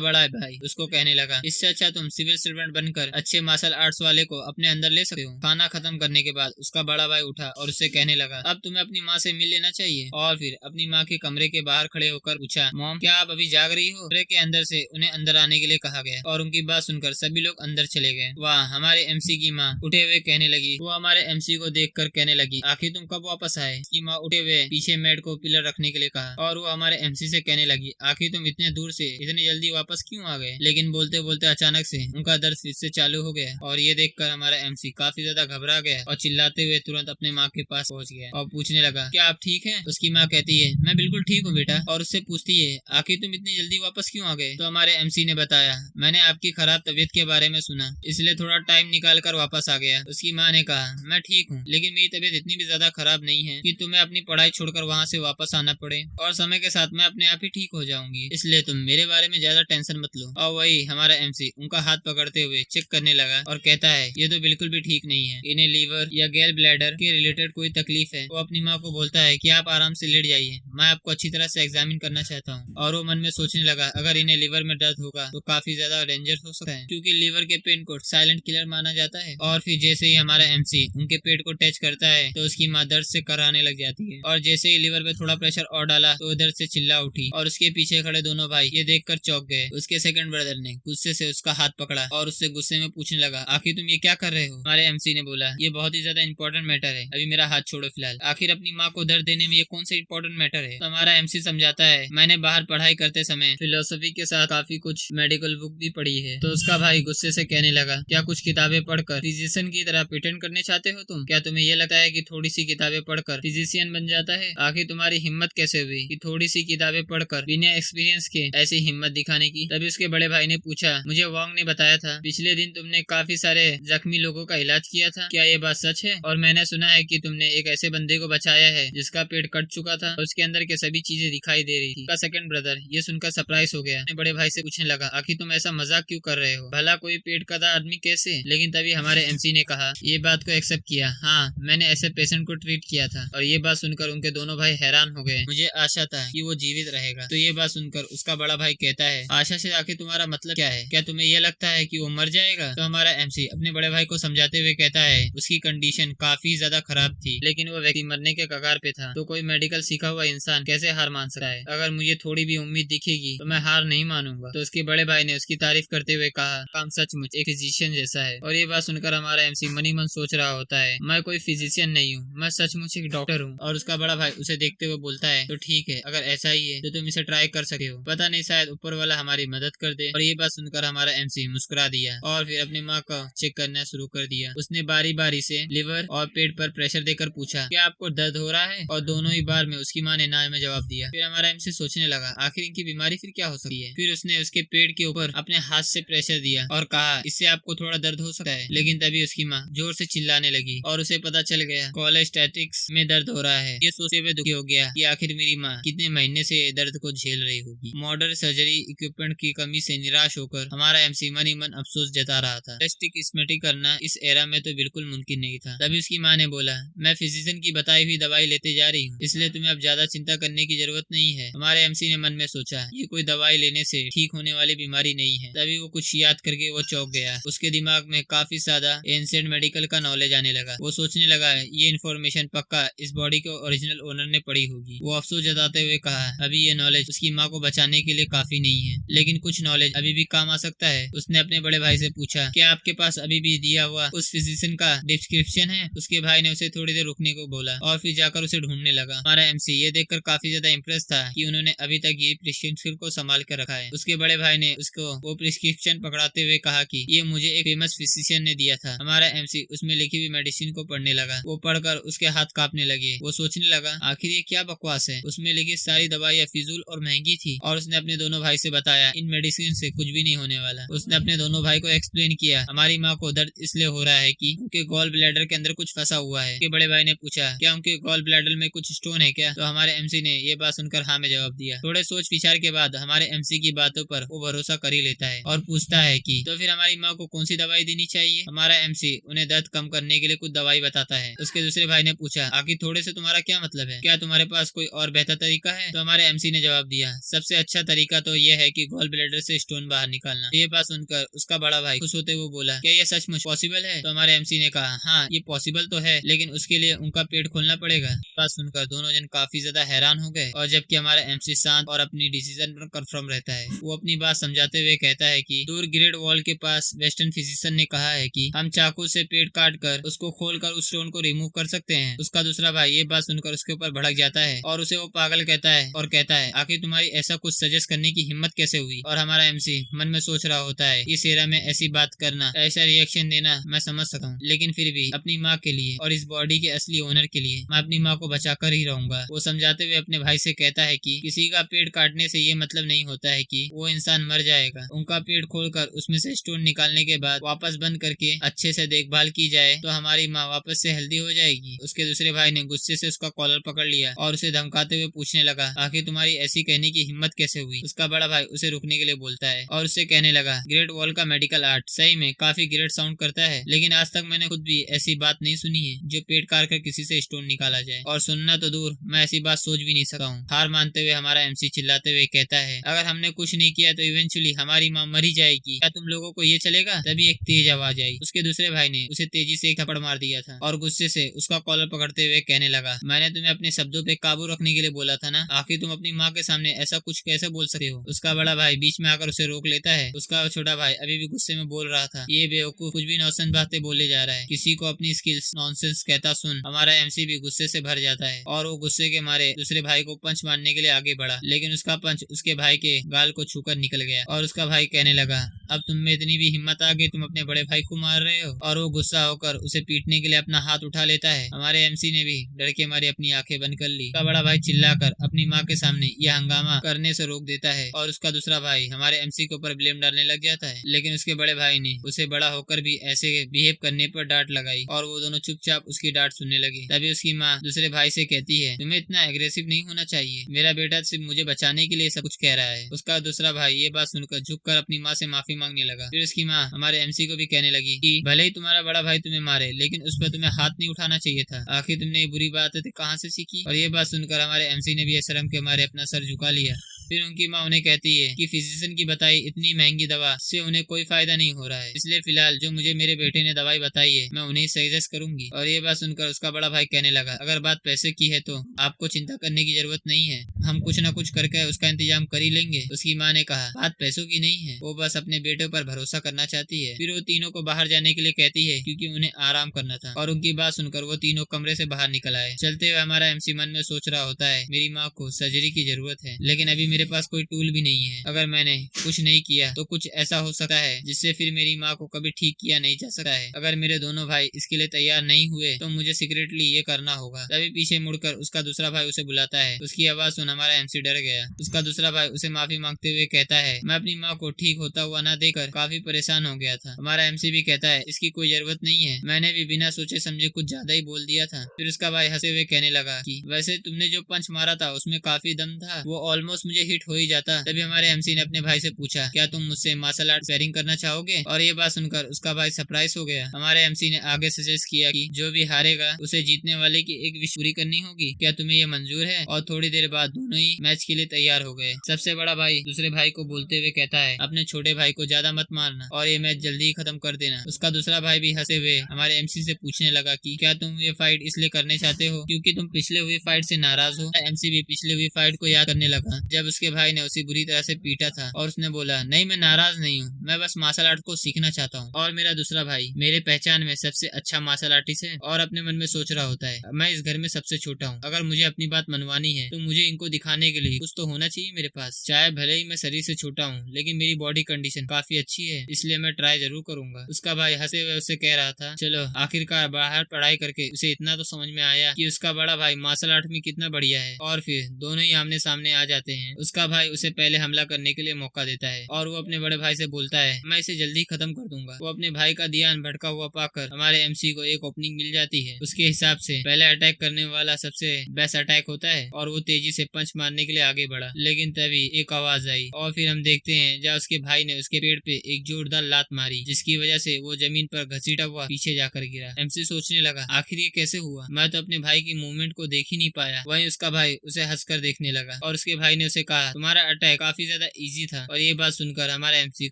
बड़ा भाई उसको कहने लगा, इससे अच्छा तुम सिविल सर्वेंट बनकर अच्छे मार्शल आर्ट्स वाले को अपने अंदर ले सकते हो। खाना खत्म करने के बाद उसका बड़ा भाई उठा और उससे कहने लगा, अब तुम्हें अपनी माँ से मिल लेना चाहिए। और फिर अपनी माँ के कमरे के बाहर खड़े होकर पूछा, मॉम क्या आप अभी जाग रही हो? कमरे के अंदर से उन्हें अंदर आने के लिए कहा गया और उनकी बात सुनकर सभी लोग अंदर चले गए। वाह, हमारे एमसी की माँ उठे हुए कहने लगी, वो हमारे एमसी को देखकर कहने लगी, आखिर तुम कब वापस आए? उसकी माँ उठे हुए पीछे मैट को पिलर रखने के लिए कहा और वो हमारे एमसी से कहने लगी, आखिर तुम इतने दूर से इतनी जल्दी वापस क्यों आ गए? लेकिन बोलते बोलते अचानक से उनका दर्द फिर से चालू हो गया और ये देखकर हमारा एमसी काफी ज्यादा घबरा गया और चिल्लाते हुए तुरंत अपने माँ के पास पहुंच गया और पूछने लगा, क्या आप ठीक हैं? उसकी माँ कहती है, मैं बिल्कुल ठीक हूँ बेटा। और उससे पूछती है, आखिर तुम इतनी जल्दी वापस क्यों आ गए? तो हमारे एमसी ने बताया, मैंने आपकी खराब तबीयत के बारे में सुना, इसलिए थोड़ा टाइम निकाल कर वापस आ गया। उसकी माँ ने कहा, मैं ठीक हूँ, लेकिन मेरी तबीयत इतनी भी ज्यादा खराब नहीं है कि तुम्हें अपनी पढ़ाई छोड़कर वहाँ से वापस आना पड़े, और समय के साथ मैं अपने आप ही ठीक हो जाऊंगी, इसलिए तुम मेरे बारे में ज्यादा टेंशन मत लो। और वही हमारा एमसी उनका हाथ पकड़ते हुए चेक करने लगा और कहता है, ये तो बिल्कुल भी ठीक नहीं है, इन्हें लीवर या गैल ब्लैडर के रिलेटेड कोई तकलीफ है। वो अपनी माँ को बोलता है कि आप आराम से लेट जाइए, मैं आपको अच्छी तरह से एग्जामिन करना चाहता हूँ। और वो मन में सोचने लगा, अगर इन्हें लीवर में दर्द होगा तो काफी ज्यादा डेंजर हो सकता है, क्योंकि लीवर के पेन को साइलेंट किलर माना जाता है। और फिर जैसे ही हमारा एमसी उनके पेट को टच करता है तो उसकी माँ दर्द से कराने लग जाती है, और जैसे ही लीवर पे थोड़ा प्रेशर और डाला तो दर्द से चिल्ला उठी और उसके पीछे खड़े दोनों भाई ये देखकर चौंक गए। उसके सेकंड ब्रदर ने गुस्से से उसका हाथ पकड़ा और उससे गुस्से में पूछने लगा, आखिर तुम ये क्या कर रहे हो? हमारे एमसी ने बोला, ये बहुत ही ज्यादा इंपॉर्टेंट मैटर है, अभी मेरा हाथ छोड़ो फिलहाल। आखिर अपनी माँ को दर्द देने में ये कौन सा इंपॉर्टेंट मैटर है? तो हमारा एमसी समझाता है, मैंने बाहर पढ़ाई करते समय फिलोसफी के साथ काफी कुछ मेडिकल बुक भी पढ़ी है। तो उसका भाई गुस्से से कहने लगा, क्या कुछ किताबें पढ़कर फिजिशियन की तरह प्रिटेंड करने चाहते हो तुम? क्या तुम्हें ये लगता है कि थोड़ी सी किताबें पढ़कर फिजिशियन बन जाता है? आखिर तुम्हारी हिम्मत कैसे हुई कि थोड़ी सी किताबें पढ़कर बिना एक्सपीरियंस के ऐसी हिम्मत दिखाने की? तभी उसके बड़े भाई ने पूछा, मुझे वांग ने बताया था पिछले दिन तुमने काफी सारे जख्मी लोगों का इलाज किया था, क्या ये बात सच है? और मैंने सुना है कि तुमने एक ऐसे बंदे को बचाया है जिसका पेट कट चुका था और उसके अंदर के सभी चीजें दिखाई दे रही थी। उसका सेकंड ब्रदर ये सुनकर सरप्राइज हो गया। अपने बड़े भाई से पूछने लगा, आखिर तुम ऐसा मजाक क्यों कर रहे हो? भला कोई पेट कदा आदमी कैसे? लेकिन तभी हमारे एमसी ने कहा, ये बात को एक्सेप्ट किया, हाँ मैंने ऐसे पेशेंट को ट्रीट किया था। और ये बात सुनकर उनके दोनों भाई हैरान हो गए। मुझे आशा था कि वो जीवित रहेगा। तो ये बात सुनकर उसका बड़ा भाई कहता है, आशा से आखिर तुम्हारा मतलब क्या है? क्या तुम्हें यह लगता है कि वो मर जाएगा? तो हमारा एमसी अपने बड़े भाई को समझाते हुए कहता है, उसकी कंडीशन काफी ज्यादा खराब थी, लेकिन वो व्यक्ति मरने के कगार पे था, तो कोई मेडिकल सीखा हुआ इंसान कैसे हार मान सकता है? अगर मुझे थोड़ी भी उम्मीद दिखेगी तो मैं हार नहीं मानूंगा। तो उसके बड़े भाई ने उसकी तारीफ करते हुए कहा, काम सचमुच एक फिजिशियन जैसा है। और ये बात सुनकर हमारा एमसी मनी मन सोच रहा होता है, मैं कोई फिजिशियन नहीं हूँ, मैं सचमुच एक डॉक्टर हूँ। और उसका बड़ा भाई उसे देखते हुए बोलता है, तो ठीक है, अगर ऐसा ही है तो तुम इसे ट्राई कर सकते हो, पता नहीं शायद ऊपर वाला हमारी मदद कर दे। और ये बात सुनकर हमारा एमसी मुस्कुरा दिया और फिर अपनी माँ का चेक करना शुरू कर दिया। उसने बारी बारी से लिवर और पेट पर प्रेशर देकर पूछा, क्या आपको दर्द हो रहा है? और दोनों ही बार में उसकी माँ ने ना में जवाब दिया। फिर हमारा एमसी सोचने लगा, आखिर इनकी बीमारी फिर क्या हो सकती है? फिर उसने उसके पेट के ऊपर अपने हाथ से प्रेशर दिया और कहा, इससे आपको थोड़ा दर्द हो सकता है। लेकिन तभी उसकी माँ जोर से चिल्लाने लगी और उसे पता चल गया कोलेस्टैटिक्स में दर्द हो रहा है। ये सोचते हुए दुखी हो गया कि आखिर मेरी माँ कितने महीने से दर्द को झेल रही होगी। मॉडर्न सर्जरी इक्विपमेंट की कमी से निराश होकर हमारा एमसी मन ही मन अफसोस जता रहा था। प्लास्टिक स्मेटिक करना इस एरा में तो बिल्कुल मुमकिन नहीं था। तभी उसकी माँ ने बोला, मैं फिजिशियन की बताई हुई दवाई लेते जा रही हूँ, इसलिए तुम्हें अब ज्यादा चिंता करने की जरूरत नहीं है। हमारे एमसी ने मन में सोचा, ये कोई दवाई लेने से ठीक होने वाली बीमारी नहीं है। तभी वो कुछ याद करके वो चौंक गया। उसके दिमाग में काफी ज्यादा एंशिएंट मेडिकल का नॉलेज आने लगा। वो सोचने लगा, ये इन्फॉर्मेशन पक्का इस बॉडी के ओरिजिनल ओनर ने पढ़ी होगी। वो अफसोस जताते हुए कहा, अभी ये नॉलेज उसकी माँ को बचाने के लिए काफी नहीं है, लेकिन कुछ नॉलेज अभी भी काम आ सकता है। उसने अपने बड़े भाई से पूछा, क्या आपके पास अभी भी दिया हुआ उस फिजिशियन का डिस्क्रिप्शन है? उसके भाई ने उसे थोड़ी देर रुकने को बोला और फिर जाकर उसे ढूंढने लगा। हमारा एमसी ये देखकर काफी ज्यादा इम्प्रेस था कि उन्होंने अभी तक ये प्रिस्क्रिप्शन को संभाल कर रखा है। उसके बड़े भाई ने उसको वो प्रिस्क्रिप्शन पकड़ाते हुए कहा कि ये मुझे एक फेमस फिजिशियन ने दिया था। हमारा एमसी उसमें लिखी हुई मेडिसिन को पढ़ने लगा। वो पढ़कर उसके हाथ कांपने लगे। वो सोचने लगा, आखिर ये क्या बकवास है? उसमें लिखी सारी दवाई दवाइयाँ फिजूल और महंगी थी और उसने अपने दोनों भाई से बताया इन मेडिसिन से कुछ भी नहीं होने वाला। उसने अपने दोनों भाई को एक्सप्लेन किया हमारी माँ को दर्द इसलिए हो रहा है कि उनके गॉल ब्लैडर के अंदर कुछ फंसा हुआ है। उनके बड़े भाई ने पूछा क्या उनके गॉल ब्लैडर में कुछ स्टोन है क्या? तो हमारे एमसी ने ये बात सुनकर हाँ में जवाब दिया। थोड़े सोच विचार के बाद हमारे एमसी की बातों पर वो भरोसा कर ही लेता है और पूछता है कि तो फिर हमारी माँ को कौन सी दवाई देनी चाहिए? हमारा एमसी उन्हें दर्द कम करने के लिए कुछ दवाई बताता है। उसके दूसरे भाई ने पूछा आखिर थोड़े से तुम्हारा क्या मतलब है? क्या तुम्हारे पास कोई और बेहतर तरीका है? तो हमारे एमसी ने जवाब दिया सबसे अच्छा तरीका तो यह है कि गॉल ब्लैडर से स्टोन बाहर निकालना। ये बात सुनकर उसका बड़ा भाई खुश होते हुए बोला क्या ये सचमुच पॉसिबल है? तो हमारे एमसी ने कहा हाँ ये पॉसिबल तो है लेकिन उसके लिए उनका पेट खोलना पड़ेगा। बात सुनकर दोनों जन काफी ज्यादा हैरान हो गए और जबकि हमारा एमसी शांत और अपनी डिसीजन पर कंफर्म रहता है। वो अपनी बात समझाते हुए कहता है कि दूर ग्रेट वॉल के पास वेस्टर्न फिजिशियन ने कहा है कि हम चाकू से पेट काट कर उसको खोल कर उस स्टोन को रिमूव कर सकते हैं। उसका दूसरा भाई ये बात सुनकर उसके ऊपर भड़क जाता है और उसे वो पागल कहता है और कहता है आखिर तुम्हारी ऐसा कुछ सजेस्ट करने की हिम्मत कैसे हुई? और हमारा एमसी मन में सोच रहा होता है इस एरा में ऐसी बात करना, ऐसा रिएक्शन देना मैं समझ सकता हूँ लेकिन फिर भी अपनी माँ के लिए और इस बॉडी के असली ओनर के लिए मैं अपनी माँ को बचा कर ही रहूंगा। वो समझाते हुए अपने भाई से कहता है कि किसी का पेट काटने से ये मतलब नहीं होता है कि वो इंसान मर जाएगा। उनका पेट खोलकर उसमें से स्टोन निकालने के बाद वापस बंद करके अच्छे से देखभाल की जाए तो हमारी माँ वापस से हेल्दी हो जाएगी। उसके दूसरे भाई ने गुस्से से उसका कॉलर पकड़ लिया और उसे धमकाते हुए पूछने लगा आखिर तुम्हारी ऐसी कहने की हिम्मत कैसे हुई? उसका बड़ा भाई उसे रुकने के लिए बोलता है और उससे कहने लगा ग्रेट वॉल का मेडिकल आर्ट सही में काफी ग्रेट साउंड करता है लेकिन आज तक मैंने खुद भी ऐसी बात नहीं सुनी है जो पेट काट कर किसी से स्टोन निकाला जाए और सुनना तो दूर मैं ऐसी बात सोच भी नहीं सका हूँ। हार मानते हुए हमारा एमसी चिल्लाते हुए कहता है अगर हमने कुछ नहीं किया तो इवेंचुअली हमारी माँ मरी जाएगी। क्या तुम लोगों को ये चलेगा? तभी एक तेज आवाज आई। उसके दूसरे भाई ने उसे तेजी से एक थप्पड़ मार दिया था और गुस्से से उसका कॉलर पकड़ते हुए कहने लगा मैंने तुम्हें अपने शब्दों पे काबू रखने के लिए बोला था ना, आखिर तुम अपनी माँ के सामने ऐसा कुछ कैसे बोल सकते हो? उसका बड़ा भाई बीच में आकर उसे रोक लेता है। उसका छोटा भाई अभी भी गुस्से में बोल रहा था ये बेवकूफ कुछ भी नॉनसेंस बातें बोले जा रहा है, किसी को अपनी स्किल्स नॉनसेंस कहता सुन हमारा एमसी भी गुस्से से भर जाता है और वो गुस्से के मारे दूसरे भाई को पंच मारने के लिए आगे बढ़ा लेकिन उसका पंच उसके भाई के गाल को छूकर निकल गया और उसका भाई कहने लगा अब तुम में इतनी भी हिम्मत आ गई तुम अपने बड़े भाई को मार रहे हो? और वो गुस्सा होकर उसे पीटने के लिए अपना हाथ उठा लेता है। हमारे एमसी ने भी डर के मारे अपनी आंखें बंद कर ली। उसका बड़ा भाई चिल्लाकर अपनी माँ के सामने यह हंगामा करने से रोक देता है और उसका दूसरा भाई हमारे एमसी के ऊपर ब्लेम डालने लग जाता है लेकिन उसके बड़े भाई ने उसे बड़ा होकर भी ऐसे बिहेव करने पर डांट लगाई और वो दोनों चुपचाप उसकी डांट सुनने लगे। तभी उसकी माँ दूसरे भाई से कहती है तुम्हें इतना एग्रेसिव नहीं होना चाहिए, मेरा बेटा सिर्फ मुझे बचाने के लिए सब कुछ कह रहा है। उसका दूसरा भाई ये बात सुनकर झुककर अपनी माँ से माफी मांगने लगा। फिर उसकी माँ हमारे एमसी को भी कहने लगी कि भले ही तुम्हारा बड़ा भाई तुम्हें मारे लेकिन उस पर तुम्हें हाथ नहीं उठाना चाहिए था, आखिर तुमने ये बुरी बातें कहाँ से सीखी? और ये बात सुनकर हमारे एमसी ने भी शर्म के मारे अपना सर झुका लिया। फिर उनकी माँ उन्हें कहती है कि फिजिशियन की बताई इतनी महंगी दवा से उन्हें कोई फायदा नहीं हो रहा है, इसलिए फिलहाल जो मुझे मेरे बेटे ने दवाई बताई है मैं उन्हें सजेस्ट करूंगी। और ये बात सुनकर उसका बड़ा भाई कहने लगा अगर बात पैसे की है तो आपको चिंता करने की जरूरत नहीं है, हम कुछ न कुछ करके उसका इंतजाम कर ही लेंगे। उसकी माँ ने कहा बात पैसों की नहीं है, वो बस अपने बेटे पर भरोसा करना चाहती है। फिर वो तीनों को बाहर जाने के लिए कहती है क्योंकि उन्हें आराम करना था और उनकी बात सुनकर वो तीनों कमरे से बाहर निकल आए। चलते हुए हमारा एमसी मन में सोच रहा होता है मेरी माँ को सर्जरी की जरूरत है लेकिन अभी मेरे पास कोई टूल भी नहीं है, अगर मैंने कुछ नहीं किया तो कुछ ऐसा हो सकता है जिससे फिर मेरी माँ को कभी ठीक किया नहीं जा सकता है। अगर मेरे दोनों भाई इसके लिए तैयार नहीं हुए तो मुझे सीक्रेटली ये करना होगा। तभी पीछे मुड़कर उसका दूसरा भाई उसे बुलाता है। उसकी आवाज सुन हमारा एमसी डर गया। उसका दूसरा भाई उसे माफी मांगते हुए कहता है मैं अपनी माँ को ठीक होता हुआ न देखकर काफी परेशान हो गया था। हमारा एमसी भी कहता है इसकी कोई जरूरत नहीं है, मैंने भी बिना सोचे समझे कुछ ज्यादा ही बोल दिया था। फिर उसका भाई हंसे हुए कहने लगा कि वैसे तुमने जो पंच मारा था उसमें काफी दम था, वो ऑलमोस्ट मुझे हिट हो ही जाता। तभी हमारे एमसी ने अपने भाई से पूछा क्या तुम मुझसे मार्शल आर्ट पेयरिंग करना चाहोगे? और ये बात सुनकर उसका भाई सरप्राइज हो गया। हमारे एमसी ने आगे सजेस्ट किया कि जो भी हारेगा उसे जीतने वाले की एक विश पूरी करनी होगी, क्या तुम्हें ये मंजूर है? और थोड़ी देर बाद दोनों ही मैच के लिए तैयार हो गए। सबसे बड़ा भाई दूसरे भाई को बोलते हुए कहता है अपने छोटे भाई को ज्यादा मत मारना और ये मैच जल्दी ही खत्म कर देना। उसका दूसरा भाई भी हंसे हुए हमारे एमसी से पूछने लगा कि क्या तुम ये फाइट इसलिए करने चाहते हो क्योंकि तुम पिछले हुई फाइट से नाराज हो? एमसी भी पिछले हुई फाइट को याद करने लगा जब उसके उसके भाई ने उसे बुरी तरह से पीटा था और उसने बोला, नहीं मैं नाराज नहीं हूँ, मैं बस मार्शल आर्ट को सीखना चाहता हूँ और मेरा दूसरा भाई मेरे पहचान में सबसे अच्छा मार्शल आर्टिस्ट है और अपने मन में सोच रहा होता है मैं इस घर में सबसे छोटा हूँ, अगर मुझे अपनी बात मनवानी है तो मुझे इनको दिखाने के लिए कुछ तो होना चाहिए मेरे पास। चाहे भले ही मैं शरीर से छोटा हूँ लेकिन मेरी बॉडी कंडीशन काफी अच्छी है, इसलिए मैं ट्राई जरूर करूंगा। उसका भाई हंसे हुए उससे कह रहा था, चलो आखिरकार बाहर पढ़ाई करके उसे इतना तो समझ में आया कि उसका बड़ा भाई मार्शल आर्ट में कितना बढ़िया है और फिर दोनों ही आमने सामने आ जाते हैं। उसका भाई उसे पहले हमला करने के लिए मौका देता है और वो अपने बड़े भाई से बोलता है, मैं इसे जल्दी खत्म कर दूंगा। वो अपने भाई का ध्यान भटका हुआ पाकर हमारे एमसी को एक ओपनिंग मिल जाती है। उसके हिसाब से पहले अटैक करने वाला सबसे बेस्ट अटैक होता है और वो तेजी से पंच मारने के लिए आगे बढ़ा, लेकिन तभी एक आवाज आई और फिर हम देखते हैं जहाँ उसके भाई ने उसके पेड़ पे एक जोरदार लात मारी जिसकी वजह से वो जमीन पर घसीटा हुआ पीछे जाकर गिरा। एमसी सोचने लगा, आखिर ये कैसे हुआ, मैं तो अपने भाई की मूवमेंट को देख ही नहीं पाया। वहीं उसका भाई उसे हंसकर देखने लगा और उसके भाई ने उसे कहा, तुम्हारा अटैक काफी ज्यादा इजी था। और ये बात सुनकर हमारा एमसी